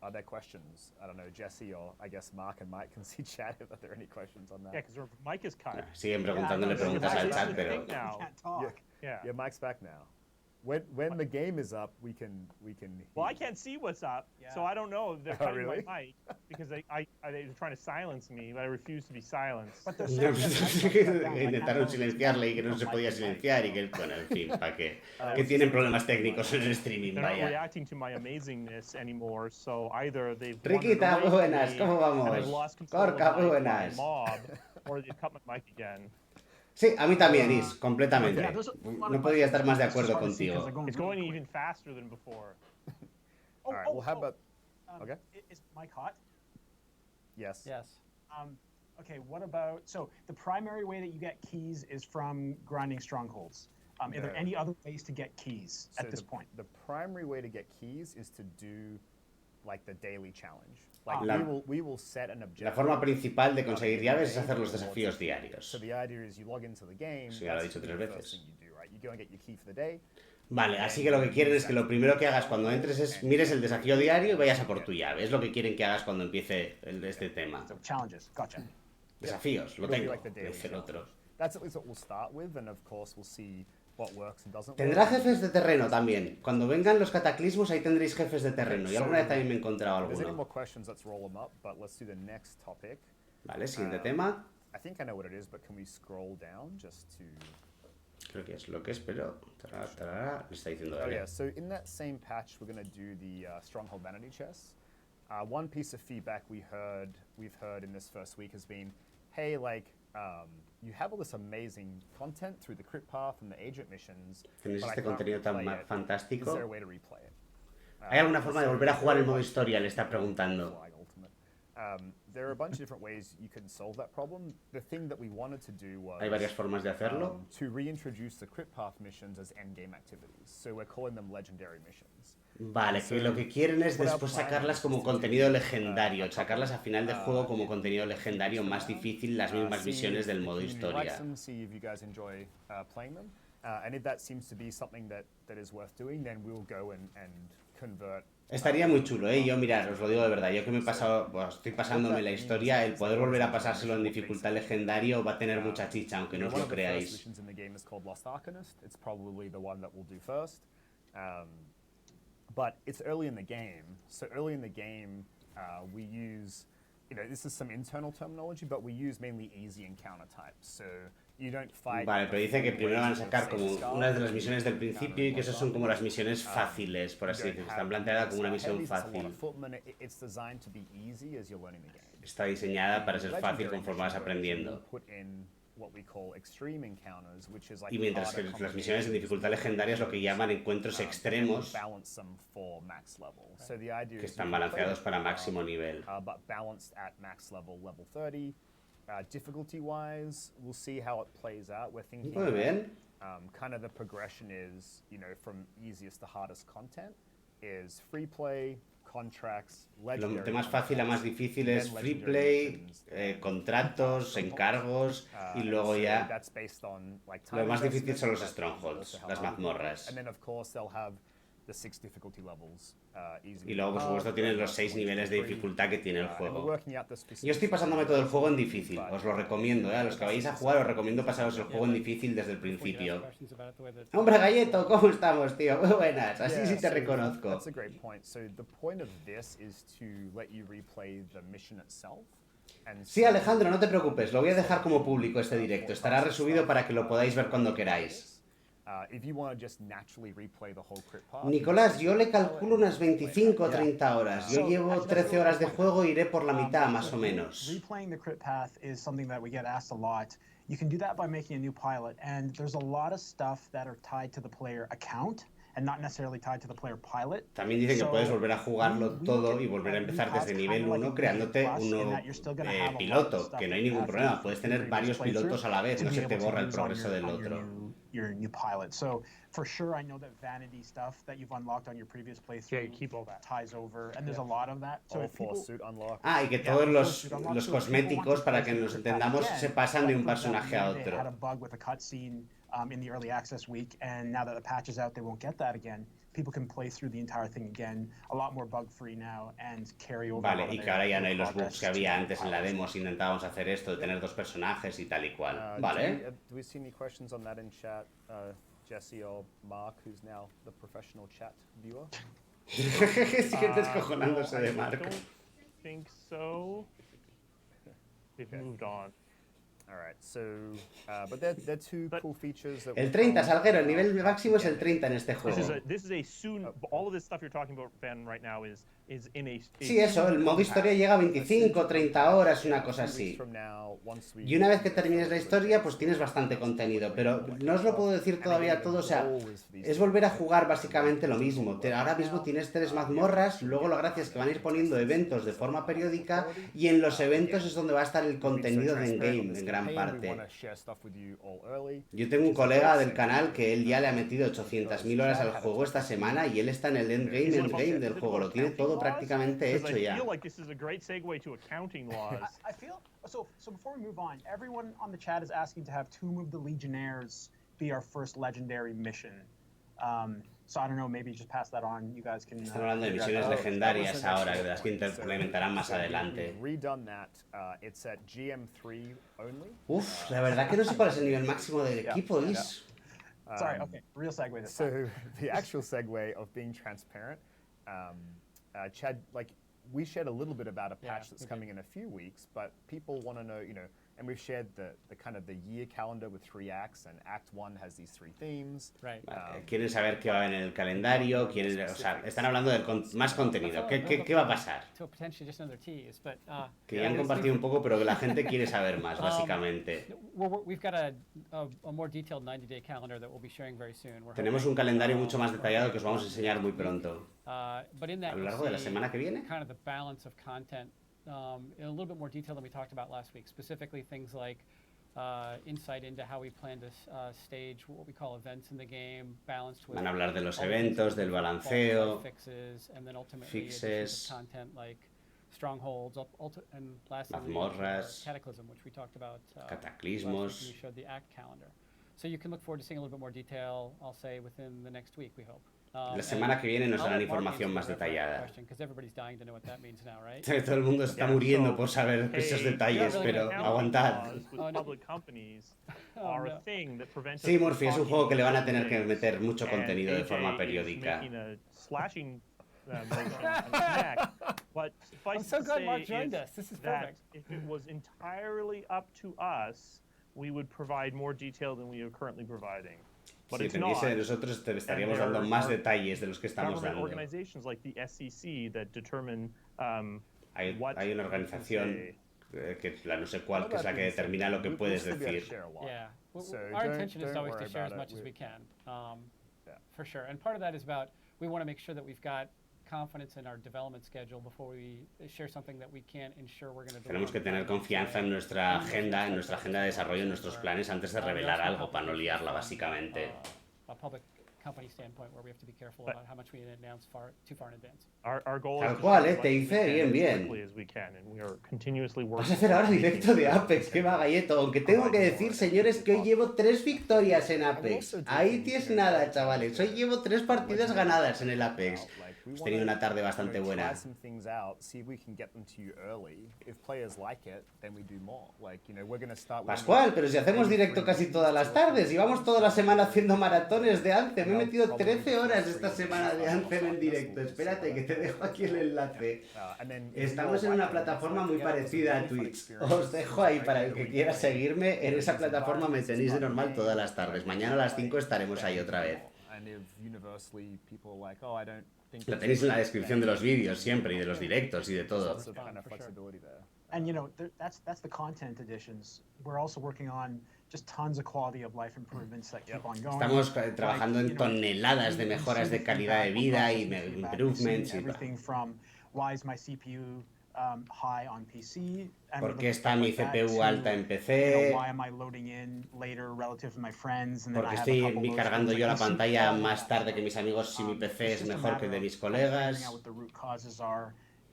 S2: Are there questions? I don't know, Jesse or I guess Mark and Mike can see chat if there are any questions on that.
S4: Yeah, because Mike is cut.
S1: Siguen preguntándole preguntas al chat, pero...
S4: Now.
S3: Can't talk.
S4: Yeah.
S2: Yeah, Mike's back now. When the game is up, we can.
S4: Well, I can't see what's up, so
S3: Yeah.
S4: I don't know if they're
S2: Oh,
S4: cutting
S2: really?
S4: my mic because they're trying to silence me, but I refuse to be silenced.
S3: But they're saying that I
S1: Intentaron
S3: can't
S1: silenciarle y que no se podía silenciar y que, bueno, en fin, ¿para qué? Que tienen problemas técnicos en el streaming,
S4: They're not
S1: vaya.
S4: reacting to my amazingness anymore, so either they've
S1: Riquita,
S4: wandered away
S1: muy buenas,
S4: from me
S1: ¿cómo vamos?
S4: and I've lost control
S1: Gorka,
S4: of
S1: muy
S4: my
S1: buenas.
S4: mob, or they've cut my mic again.
S1: Sí, a mí también, Is, completamente.
S3: Yeah, there's a lot
S1: No
S3: of
S1: podría estar más de
S3: questions.
S1: acuerdo
S3: It's just hard to see 'cause
S1: contigo.
S3: they're
S4: It's going
S3: really
S4: even faster than before.
S2: All right. Well, how about? Okay.
S3: Is Mike hot?
S2: Yes.
S5: Yes.
S3: Okay, what about, so the primary way that you get keys is from grinding strongholds. Are there
S2: No.
S3: any other ways to get keys
S2: So
S3: at this
S2: the,
S3: point?
S2: the primary way to get keys is to do like the daily challenge. Like
S1: La-
S2: we will set an objective.
S1: La forma principal de
S2: uh,
S1: conseguir
S2: in the
S1: llaves es
S2: day
S1: hacer los
S2: towards
S1: desafíos
S2: it.
S1: diarios.
S2: So the idea is you log into the game.
S1: Sí, ya lo he
S2: that's
S1: dicho
S2: the
S1: 3
S2: first
S1: veces.
S2: thing you do, right? You go and get your key for the day.
S1: Vale, así que lo que quieren es que lo primero que hagas cuando entres es mires el desafío diario y vayas a por tu llave. Es lo que quieren que hagas cuando empiece este tema.
S3: So challenges, gotcha.
S1: Desafíos, lo
S2: It'll be
S1: tengo.
S2: like the daily
S1: Dice el otro.
S2: challenge. That's at least what we'll start with, and of course we'll see what works and doesn't
S1: Tendrá
S2: work.
S1: jefes de terreno también. Cuando vengan los cataclismos ahí tendréis jefes de terreno. Y alguna vez también me he encontrado
S2: If there's any more
S1: alguno.
S2: questions, let's roll them up. But let's do the next topic.
S1: Vale, siguiente tema.
S2: I think I know what it is, but can we scroll down just to?
S1: Creo que es lo que espero. Tarara, tarara. Le está diciendo
S2: Oh
S1: Daria.
S2: yeah. So in that same patch, we're going to do the stronghold vanity chests. One piece of feedback we've heard in this first week has been, hey, like you have all this amazing content through the crypt path and the agent missions.
S1: Tenéis
S2: but I
S1: este
S2: can't
S1: contenido tan
S2: replay it. Is
S1: fantástico.
S2: there a way to replay it?
S1: ¿Hay alguna forma de
S2: So
S1: volver a jugar el modo
S2: like,
S1: historia? Le está preguntando.
S2: Flag Ultimate. There are a bunch of different ways you can solve that problem. The thing that we wanted to do was
S1: Hay varias formas de hacerlo.
S2: to reintroduce the crypt path missions as endgame activities. So we're calling them legendary missions.
S1: Vale, que lo que quieren es después sacarlas como contenido legendario, sacarlas a final de juego como contenido legendario más difícil, las mismas misiones del modo historia.
S2: See if you guys enjoy playing them. And if that seems to be something that is worth doing, then we'll go and convert.
S1: Estaría muy chulo, ¿eh? Yo, mirad, os lo digo de verdad, yo que me he pasado, bueno, estoy pasándome la historia, el poder volver a pasárselo en dificultad legendario va a tener mucha chicha, aunque no os
S2: One
S1: lo
S2: of the first
S1: creáis.
S2: missions in the game is called Lost Arcanist. It's probably the one that we'll do first. But it's early in the game, so early in the game we use, this is some internal terminology, but we use mainly easy encounter types. So you don't fight.
S1: Vale, pero dice que primero van a sacar como una de las misiones del principio y que esas son como las misiones fáciles, por así decirlo. Están planteadas como una misión fácil.
S2: It's designed to be easy as you're learning the game.
S1: Está diseñada para ser fácil conforme vas aprendiendo.
S2: Put in what we call extreme encounters, which is like
S1: Y mientras que las misiones en dificultad legendaria es lo que llaman encuentros extremos,
S2: balance them for max level. So the idea
S1: que
S2: is
S1: están
S2: you can play
S1: balanceados
S2: it,
S1: para máximo nivel.
S2: but balanced at max level, level 30. Difficulty-wise, we'll see how it plays out. We're thinking
S1: Muy bien.
S2: kind of the progression is, from easiest to hardest content is free play, contracts,
S1: Lo
S2: legendary.
S1: de más fácil a más difícil es free play, contratos, encargos y luego ya
S2: That's based on, like,
S1: lo
S2: time
S1: más difícil
S2: investment,
S1: son los
S2: but
S1: strongholds,
S2: also how
S1: las
S2: hard it is.
S1: mazmorras.
S2: And then of course they'll have the 6 difficulty levels. Easy,
S1: Y luego, por supuesto, tienen los 6 niveles de dificultad que tiene el
S2: and we're
S1: juego.
S2: working out the specifics.
S1: Yo estoy pasándome todo el juego en difícil, os lo recomiendo, ¿eh? A los que vayáis a jugar os recomiendo pasaros el juego en difícil desde el principio.
S5: Questions about the way that
S1: Hombre Galleto, ¿cómo estamos, tío? Muy buenas, así sí te
S2: so
S1: reconozco.
S2: That's a great point. So the point of this is to let you replay the mission itself. And
S1: Sí, Alejandro, no te preocupes, lo voy a dejar como público este directo, estará resubido para que lo podáis ver cuando queráis.
S2: If you want to just naturally replay the whole crypt path,
S1: Nicolás, yo le calculo unas 25 o 30 horas. Yo llevo 13 horas de juego e iré por la mitad, más o menos.
S3: Replaying the crypt path is something that we get asked a lot. You can do that by making a new pilot, and there's a lot of stuff that are tied to the player account and not necessarily tied to the player pilot.
S1: También dicen que puedes volver a jugarlo
S3: we
S1: todo
S3: look
S1: y
S3: at,
S1: volver a empezar
S3: new paths
S1: desde
S3: kind
S1: nivel
S3: of like
S1: 1
S3: a
S1: creándote
S3: Plus,
S1: un
S3: in
S1: nuevo
S3: that you're still gonna have a lot of
S1: piloto,
S3: stuff
S1: que no
S3: that
S1: hay
S3: you
S1: ningún
S3: have
S1: problema,
S3: from
S1: puedes
S3: the
S1: tener
S3: previous
S1: varios pilotos a la vez,
S3: playthrough
S1: no
S3: to
S1: se
S3: be
S1: te
S3: able to
S1: borra el
S3: use on
S1: progreso
S3: your-
S1: del
S3: on
S1: otro.
S3: your new pilot. So for sure, I know that vanity stuff that you've unlocked on your previous playthrough
S4: Yeah, keep all that.
S3: ties over, and there's a lot of that. So
S2: All
S3: if
S2: four
S3: people,
S2: suit unlock.
S1: Ah, y que
S3: yeah,
S1: todos
S3: the
S1: los,
S3: first unlock.
S1: los
S3: So if people want to
S1: cosméticos, para
S3: play
S1: que
S3: through
S1: nos
S3: the path
S1: entendamos,
S3: again,
S1: se pasan de
S3: like,
S1: un
S3: for example,
S1: personaje a
S3: maybe they had a
S1: otro.
S3: bug with a cutscene in the early access week, and now that the patch is out, they won't get that again. People can play through the entire thing again, a lot more bug-free now, and carry over. a lot
S1: Vale,
S3: of
S1: y que
S3: their-
S1: ahora ya no
S3: their
S1: hay los
S3: progress
S1: bugs que
S3: to
S1: había
S3: the
S1: antes en la
S3: pilot.
S1: demo si intentábamos hacer esto, de tener dos personajes y tal y cual.
S2: Do
S1: Vale.
S2: we see any questions on that in chat? Jesse or Mark, who's now the professional chat viewer?
S1: Sigue descojonándose
S4: No,
S1: de
S4: I
S1: Marco.
S4: don't think so. They've moved on.
S2: All right, so, but they're two cool features that
S1: El
S2: we've
S1: 30,
S2: found
S1: Salguero, el
S2: now.
S1: nivel máximo es el 30 en este juego.
S4: This is a soon. All of this stuff you're talking about, Ben, right now is in a.
S1: Sí, eso, el modo historia llega a 25, 30 horas, una cosa así. Y una vez que termines la historia, pues tienes bastante contenido, pero no os lo puedo decir todavía todo, o sea, es volver a jugar básicamente lo mismo. Ahora mismo tienes 3 mazmorras, luego la gracia es que van a ir poniendo eventos de forma periódica y en los eventos es donde va a estar el contenido de endgame en gran parte. Yo tengo un colega del canal que él ya le ha metido 800.000 horas al juego esta semana y él está en el endgame del juego, lo tiene todo prácticamente hecho ya.
S4: I feel like this is a great segue to accounting laws.
S3: I feel so. So before we move on, everyone on the chat is asking to have Tomb of the Legionnaires be our first legendary mission. So I don't know, maybe just pass that on. You guys can.
S1: Están hablando de
S3: figure out
S1: misiones
S3: that.
S1: legendarias ahora, de las que implementarán más adelante.
S2: We've redone that. It's at GM3 only.
S1: Uf, la verdad que no sé cuál es el nivel máximo del equipo, Is.
S3: Sorry. Okay. Real segue this
S2: So
S3: time.
S2: the actual segue of being transparent, Chad, like we shared a little bit about a patch that's coming in a few weeks, but people want to know, you know, and we've shared the kind of the year calendar with 3 acts, and Act 1 has these 3 themes.
S5: Right.
S1: Quieren saber qué va en el calendario, quieren, o sea, están hablando de más contenido. ¿Qué va a pasar?
S5: To potentially just another tease, but
S1: Que ya han compartido un poco, pero que la gente quiere saber más, básicamente.
S5: we've got a more detailed 90-day calendar that we'll be sharing very soon. We're
S1: Tenemos un
S5: hoping,
S1: calendario mucho más detallado que os vamos a enseñar muy pronto.
S5: but in that
S1: A lo
S5: you'll
S1: largo de la
S5: see
S1: semana que viene.
S5: kind of the balance of content in a little bit more detail than we talked about last week. Specifically, things like insight into how we plan to stage what we call events in the game, balanced with.
S1: Van a hablar de los
S5: ultimate
S1: eventos, del balanceo,
S5: fixes, and then ultimately
S1: fixes,
S5: additions of content like strongholds, and lastly
S1: mazmorras,
S5: cataclysm, which we talked about.
S1: cataclismos.
S5: Last week when we showed the act calendar. So you can look forward to seeing a little bit more detail, I'll say, within the next week, we hope.
S1: La semana que viene nos
S5: I'll
S1: darán
S5: let Mark
S1: información
S5: answer
S1: más
S5: the reference
S1: detallada.
S5: question, 'cause everybody's dying to know what that means now, right?
S1: Todo el mundo está muriendo por saber esos detalles,
S5: really
S1: pero
S5: accounting
S1: aguantad.
S4: Laws with
S5: Oh, no.
S4: public companies
S5: Oh,
S4: are
S5: no.
S4: a thing that prevent us
S1: Sí,
S4: from
S1: Murphy, es un
S4: talking
S1: juego que le van a
S4: about
S1: tener que
S4: things.
S1: meter mucho
S4: And
S1: contenido de forma
S4: AJ is
S1: periódica.
S4: making a slashing motion on his neck. But suffice
S5: I'm so
S4: to
S5: glad
S4: say
S5: Mark joined
S4: is
S5: us. This is
S4: that
S5: perfect.
S4: if it was entirely up to us, we would provide more detail than we are currently providing. But
S1: Si
S4: it's
S1: dependiese de
S4: not.
S1: nosotros, te estaríamos
S4: And there
S1: dando más
S4: are
S1: detalles de los que estamos
S4: Government
S1: dando.
S4: organizations like the SEC that determine
S1: Hay
S4: what
S1: una
S4: you can
S1: organización,
S4: say.
S1: que la no sé cuál, que es la que determina lo que puedes decir.
S5: Yeah.
S2: So
S5: Our
S2: don't-
S5: intention is
S2: don't
S5: always to
S2: worry
S5: share as
S2: about
S5: much
S2: it.
S5: as we can,
S2: Yeah.
S5: for sure. And part of that is about, we want to make sure that we've got confidence in our development schedule before we share something that we can't ensure we're going to
S1: Tenemos que tener confianza en nuestra agenda de desarrollo, en nuestros planes, antes de revelar algo, para no liarla, básicamente.
S5: A public company standpoint where we have to be careful about how much we announce too far in advance.
S4: Our goal
S1: Tal
S4: is to
S1: cual,
S4: share as
S1: te
S4: much as we
S1: dice
S4: can
S1: bien,
S4: as
S1: bien.
S4: quickly as we can, and we are continuously
S1: Vas a
S4: working.
S1: hacer ahora directo de Apex, qué va galleto. Aunque tengo que decir, señores, que hoy llevo 3 victorias en Apex. Ahí tienes nada, chavales. Hoy llevo 3 partidas ganadas en el Apex. Hemos tenido una tarde bastante buena. Pascual, pero si hacemos directo casi todas las tardes y vamos toda la semana haciendo maratones de Anthem. Me he metido 13 horas esta semana de Anthem en directo. Espérate, que te dejo aquí el enlace. Estamos en una plataforma muy parecida a Twitch. Os dejo ahí para el que quiera seguirme. En esa plataforma me tenéis de normal todas las tardes. Mañana a las 5 estaremos ahí otra vez. Lo tenéis en la descripción de los vídeos siempre y de los directos y de todo.
S3: And that's the content additions. We're also working on just tons of quality of life improvements that keep on going.
S1: Estamos trabajando en toneladas de mejoras de calidad de vida y improvements.
S3: Everything from why is my CPU high on PC?
S1: ¿Por qué está mi CPU alta en PC?
S3: Why am I loading in later relative to my friends? And then
S1: Porque
S3: I have a couple
S1: estoy cargando yo la pantalla más tarde que mis amigos si mi PC es mejor que el de mis colegas.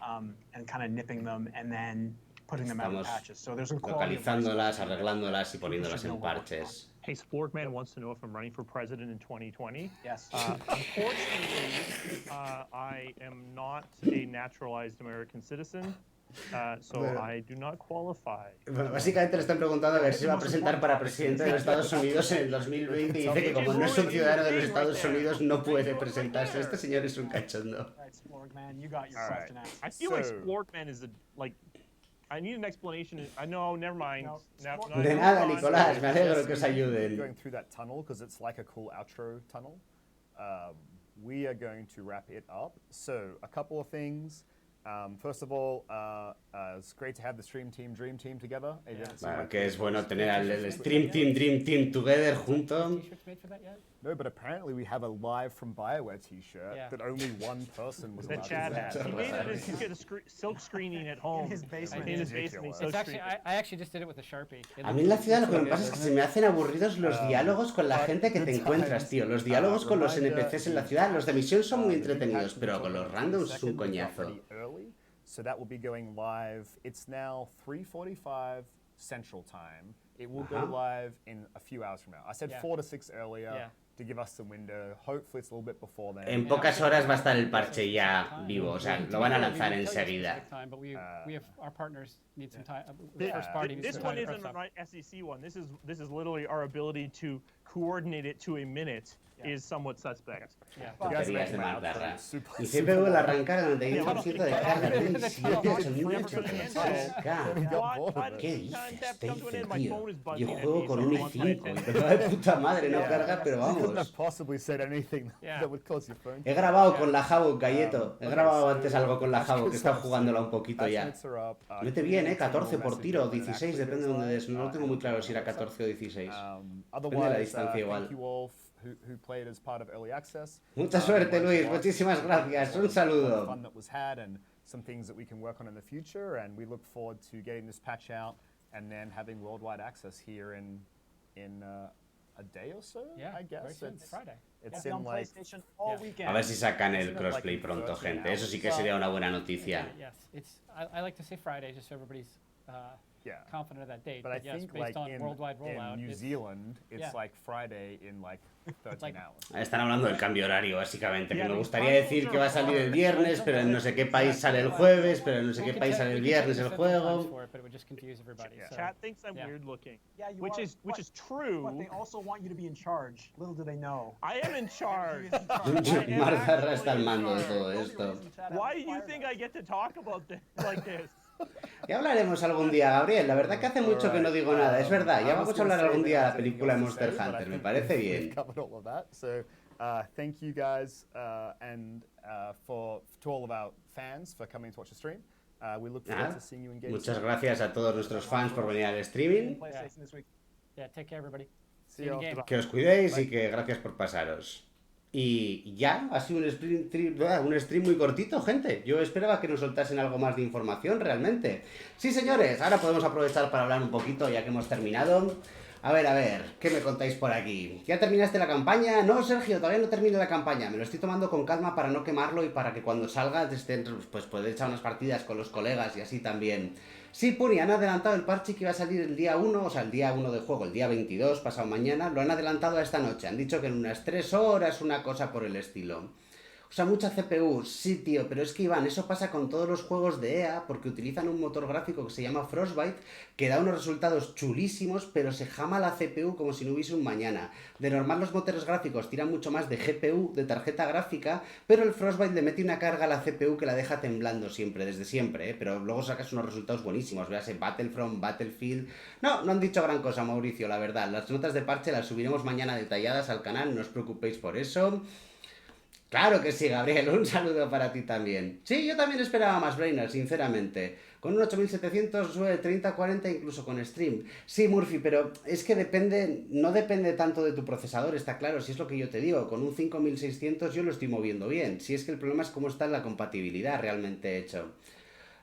S3: And kind of nipping them and then putting them out in patches. So there's a
S1: localizándolas, arreglándolas y poniéndolas en parches.
S4: Hey, Sporkman wants to know if I'm running for president in 2020.
S3: Yes.
S4: Unfortunately, I am not a naturalized American citizen. So I do not qualify.
S1: Bueno, básicamente le están preguntando a ver si va a presentar para presidente de los Estados Unidos en el 2020 y dice que como no es un ciudadano de los Estados Unidos no puede presentarse. Este señor es un cachondo.
S4: I feel like Sporkman is I need an explanation. I know, never mind.
S1: De nada, Nicolás, me alegro que os ayuden.
S2: Going through that tunnel because it's like a cool outro tunnel. We are going to wrap it up. So a couple of things. First of all, it's great to have the Stream Team, Dream Team together.
S1: Bueno, que es bueno tener al Stream Team, Dream Team together junto.
S2: No, but apparently we have a live from BioWare T-shirt that only one person was allowed
S4: that Chad
S2: to
S4: has. He made it to get a silk screening at home.
S3: In his basement.
S4: In his basement.
S5: It's actually, I actually just did it with a Sharpie.
S1: A mí en la ciudad lo que me pasa es que se me hacen aburridos los diálogos con la gente que te encuentras, tío. Los diálogos con los NPCs en la ciudad, los de misión son muy entretenidos, pero con los randoms es un coñazo.
S2: So that will be going live. It's now 3:45 Central Time. It will go live in a few hours from now. I said 4 to 6 earlier to give us some window. Hopefully it's a little bit before then.
S1: En pocas horas va a estar el parche ya vivo, o sea, lo van a lanzar enseguida.
S5: Our partners need some time.
S4: This one isn't an SEC one. This is literally our ability to coordinate it to a minute is somewhat suspect.
S1: Baterías de maldarra. Y CPU al arrancar el 91% de carga de 18.800K. ¿Qué dices, Taser, tío? Yo juego con un i5 y te va de puta madre, no carga, pero vamos. He grabado con la Jabo, Galleto. He grabado antes algo con la Jabo, que he estado jugándola un poquito ya. Mete bien, 14 por tiro, 16, depende de dónde es. No lo tengo muy claro si era 14 o 16. Depende de la distancia igual.
S2: Who played as part of early access.
S1: Mucha suerte, Luis. Muchísimas gracias. Un saludo.
S2: Fun that was had and some things that we can work on in the future, and we look forward to getting this patch out and then having worldwide access here in a day or so. I guess
S5: it's Friday.
S2: It's in like
S1: a ver si sacan el crossplay pronto, gente. Eso sí que sería una buena noticia.
S5: Yes, I like to say Friday just so everybody's confident of that date.
S2: But I think
S5: based on worldwide rollout,
S2: in New Zealand, it's like Friday in like 13 hours.
S1: Están hablando del cambio horario, básicamente. Que me gustaría decir que va a salir el viernes, pero en no sé qué país sale el jueves, pero en no sé qué país sale el viernes el juego.
S4: Chat thinks I'm weird looking, which is true.
S3: But they also want you to be in charge. Little do they know.
S4: I am in charge.
S1: Margarra está al mando de todo esto.
S4: Why do you think I get to talk about this like this?
S1: Ya hablaremos algún día, Gabriel. La verdad que hace mucho que no digo nada. Es verdad, ya vamos a hablar algún día de la película de Monster Hunter. Me parece bien.
S2: Thank you guys and to all of our fans for coming to watch the stream. We look forward to seeing you in games.
S1: Muchas gracias a todos nuestros fans por venir al streaming.
S5: Take care, everybody.
S1: Que os cuidéis y que gracias por pasaros. Y ya, ha sido un stream muy cortito, gente. Yo esperaba que nos soltasen algo más de información, realmente. Sí, señores, ahora podemos aprovechar para hablar un poquito, ya que hemos terminado. A ver, ¿qué me contáis por aquí? ¿Ya terminaste la campaña? No, Sergio, todavía no termino la campaña. Me lo estoy tomando con calma para no quemarlo y para que cuando salga, pues poder echar unas partidas con los colegas y así también. Sí, Puni, han adelantado el parche que iba a salir el día 1, o sea, el día 1 de juego, el día 22, pasado mañana, lo han adelantado a esta noche. Han dicho que en unas 3 horas, una cosa por el estilo. O sea, mucha CPU, sí, tío, pero es que, Iván, eso pasa con todos los juegos de EA, porque utilizan un motor gráfico que se llama Frostbite, que da unos resultados chulísimos, pero se jama la CPU como si no hubiese un mañana. De normal los motores gráficos tiran mucho más de GPU, de tarjeta gráfica, pero el Frostbite le mete una carga a la CPU que la deja temblando siempre, desde siempre, pero luego sacas unos resultados buenísimos, véase Battlefront, Battlefield... No han dicho gran cosa, Mauricio, la verdad. Las notas de parche las subiremos mañana detalladas al canal, no os preocupéis por eso. Claro que sí, Gabriel, un saludo para ti también. Sí, yo también esperaba más Brainer, sinceramente. Con un 8700 sube de 30 a 40 incluso con stream. Sí, Murphy, pero es que depende, no depende tanto de tu procesador, está claro, si es lo que yo te digo. Con un 5600 yo lo estoy moviendo bien. Si es que el problema es cómo está la compatibilidad realmente hecho.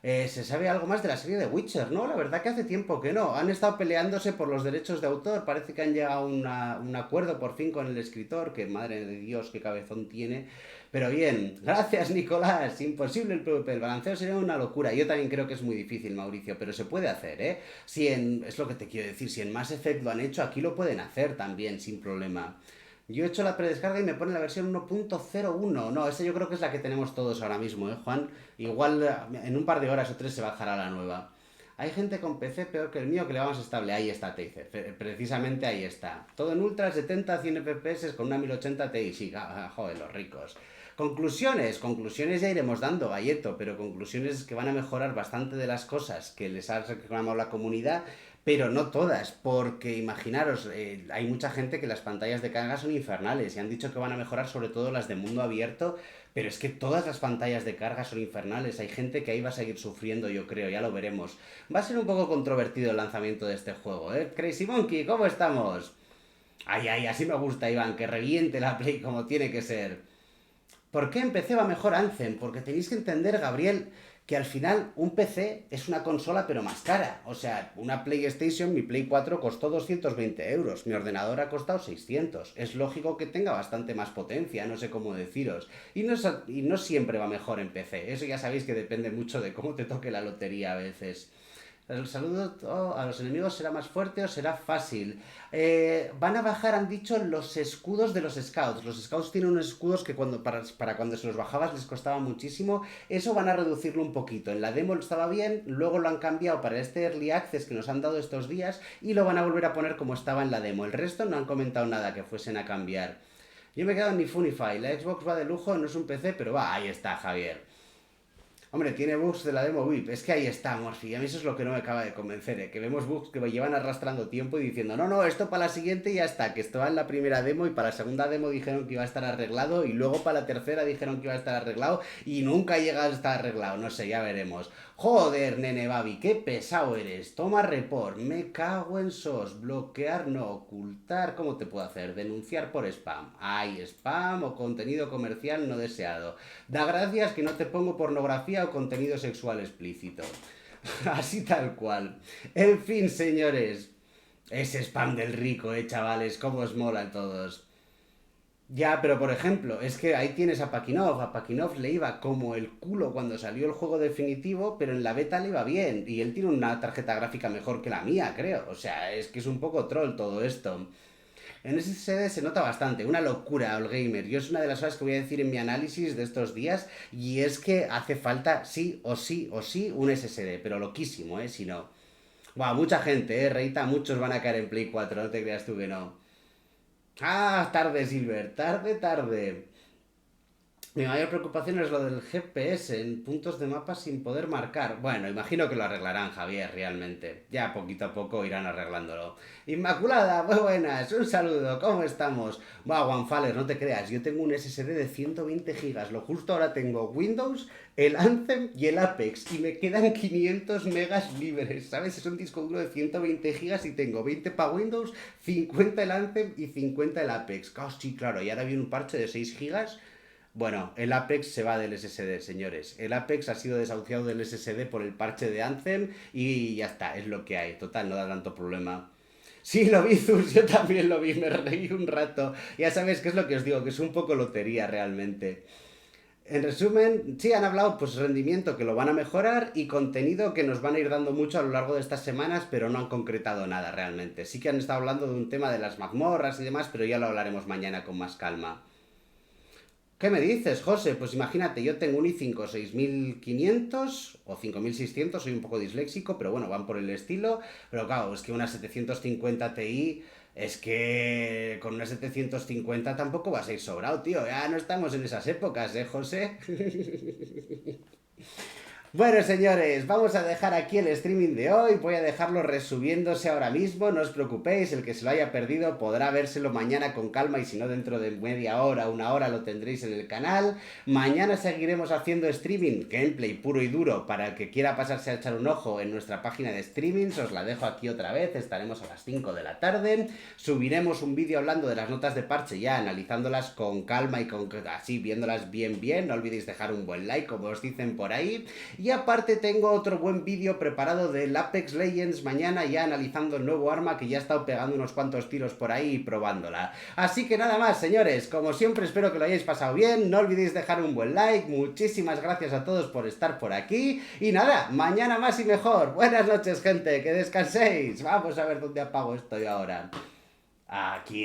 S1: Se sabe algo más de la serie de Witcher, ¿no? La verdad que hace tiempo que no. Han estado peleándose por los derechos de autor. Parece que han llegado a un acuerdo por fin con el escritor, que madre de Dios, qué cabezón tiene. Pero bien, gracias Nicolás. Imposible el PvP. El balanceo sería una locura. Yo también creo que es muy difícil, Mauricio, pero se puede hacer, ¿eh? Es lo que te quiero decir. Si en Mass Effect lo han hecho, aquí lo pueden hacer también, sin problema. Yo he hecho la predescarga y me pone la versión 1.01. No, esa yo creo que es la que tenemos todos ahora mismo, ¿eh, Juan? Igual en un par de horas o tres se bajará la nueva. Hay gente con PC peor que el mío que le va más estable. Ahí está, te dice. Precisamente ahí está. Todo en ultra, 70, 100 FPS con una 1080 Ti. Sí, joder, los ricos. Conclusiones ya iremos dando, Galleto, pero conclusiones que van a mejorar bastante de las cosas que les ha reclamado la comunidad, pero no todas, porque imaginaros, hay mucha gente que las pantallas de carga son infernales y han dicho que van a mejorar sobre todo las de mundo abierto, pero es que todas las pantallas de carga son infernales. Hay gente que ahí va a seguir sufriendo, yo creo, ya lo veremos. Va a ser un poco controvertido el lanzamiento de este juego, ¿eh? Crazy Monkey, ¿cómo estamos? Ay, ay, así me gusta, Iván, que reviente la Play como tiene que ser. ¿Por qué en PC va mejor Anthem? Porque tenéis que entender, Gabriel, que al final un PC es una consola pero más cara. O sea, una PlayStation, mi Play 4 costó 220 euros, mi ordenador ha costado 600. Es lógico que tenga bastante más potencia, no sé cómo deciros. Y no siempre va mejor en PC. Eso ya sabéis que depende mucho de cómo te toque la lotería a veces. El saludo a los enemigos será más fuerte o será fácil. Van a bajar, han dicho, los escudos de los scouts. Los scouts tienen unos escudos que para cuando se los bajabas les costaba muchísimo. Eso van a reducirlo un poquito. En la demo estaba bien, luego lo han cambiado para este Early Access que nos han dado estos días y lo van a volver a poner como estaba en la demo. El resto no han comentado nada que fuesen a cambiar. Yo me he quedado en mi Funify. La Xbox va de lujo, no es un PC, pero va, ahí está, Javier. Hombre, tiene bugs de la demo VIP. Es que ahí está, Morphy. A mí eso es lo que no me acaba de convencer, ¿eh? Que vemos bugs que me llevan arrastrando tiempo y diciendo, no, no, esto para la siguiente ya está, que esto va en la primera demo y para la segunda demo dijeron que iba a estar arreglado y luego para la tercera dijeron que iba a estar arreglado y nunca llega a estar arreglado. No sé, ya veremos. Joder, nene Babi, qué pesado eres. Toma report, me cago en sos. Bloquear no, ocultar, ¿cómo te puedo hacer? Denunciar por spam. Ay, spam o contenido comercial no deseado. Da gracias que no te pongo pornografía o contenido sexual explícito. Así tal cual. En fin, señores. Ese spam del rico, chavales, cómo os mola a todos. Ya, pero por ejemplo, es que ahí tienes a Pakinov. A Pakinov le iba como el culo cuando salió el juego definitivo, pero en la beta le iba bien. Y él tiene una tarjeta gráfica mejor que la mía, creo. O sea, es que es un poco troll todo esto. En SSD se nota bastante, una locura All Gamer. Yo es una de las cosas que voy a decir en mi análisis de estos días y es que hace falta sí o sí o sí un SSD, pero loquísimo, si no. Buah, mucha gente, Reita, muchos van a caer en Play 4, no te creas tú que no. Ah, tarde, Silver, tarde, tarde. Mi mayor preocupación es lo del GPS en puntos de mapa sin poder marcar. Bueno, imagino que lo arreglarán, Javier, realmente. Ya poquito a poco irán arreglándolo. Inmaculada, muy buenas, un saludo, ¿cómo estamos? Va, Juanfaler, no te creas, yo tengo un SSD de 120 gigas. Lo justo ahora tengo Windows, el Anthem y el Apex. Y me quedan 500 megas libres, ¿sabes? Es un disco duro de 120 gigas y tengo 20 para Windows, 50 el Anthem y 50 el Apex. Oh, sí, claro, y ahora viene un parche de 6 gigas. Bueno, el Apex se va del SSD, señores. El Apex ha sido desahuciado del SSD por el parche de Anthem y ya está, es lo que hay. Total, no da tanto problema. Sí, lo vi, Zus, yo también lo vi, me reí un rato. Ya sabes qué es lo que os digo, que es un poco lotería realmente. En resumen, sí han hablado pues rendimiento que lo van a mejorar y contenido que nos van a ir dando mucho a lo largo de estas semanas, pero no han concretado nada realmente. Sí que han estado hablando de un tema de las mazmorras y demás, pero ya lo hablaremos mañana con más calma. ¿Qué me dices, José? Pues imagínate, yo tengo un i5 6500 o 5600, soy un poco disléxico, pero bueno, van por el estilo. Pero claro, es que una 750 Ti, es que con una 750 tampoco vas a ir sobrado, tío. Ya no estamos en esas épocas, ¿eh, José? Bueno, señores, vamos a dejar aquí el streaming de hoy. Voy a dejarlo resubiéndose ahora mismo. No os preocupéis, el que se lo haya perdido podrá vérselo mañana con calma y si no dentro de media hora, una hora lo tendréis en el canal. Mañana seguiremos haciendo streaming, gameplay puro y duro, para el que quiera pasarse a echar un ojo en nuestra página de streamings. Os la dejo aquí otra vez, estaremos a las 5 de la tarde. Subiremos un vídeo hablando de las notas de parche ya, analizándolas con calma y así viéndolas bien. No olvidéis dejar un buen like, como os dicen por ahí. Y aparte tengo otro buen vídeo preparado del Apex Legends mañana ya analizando el nuevo arma que ya he estado pegando unos cuantos tiros por ahí y probándola. Así que nada más, señores, como siempre espero que lo hayáis pasado bien, no olvidéis dejar un buen like, muchísimas gracias a todos por estar por aquí y nada, mañana más y mejor. Buenas noches, gente, que descanséis. Vamos a ver dónde apago esto yo ahora. Aquí.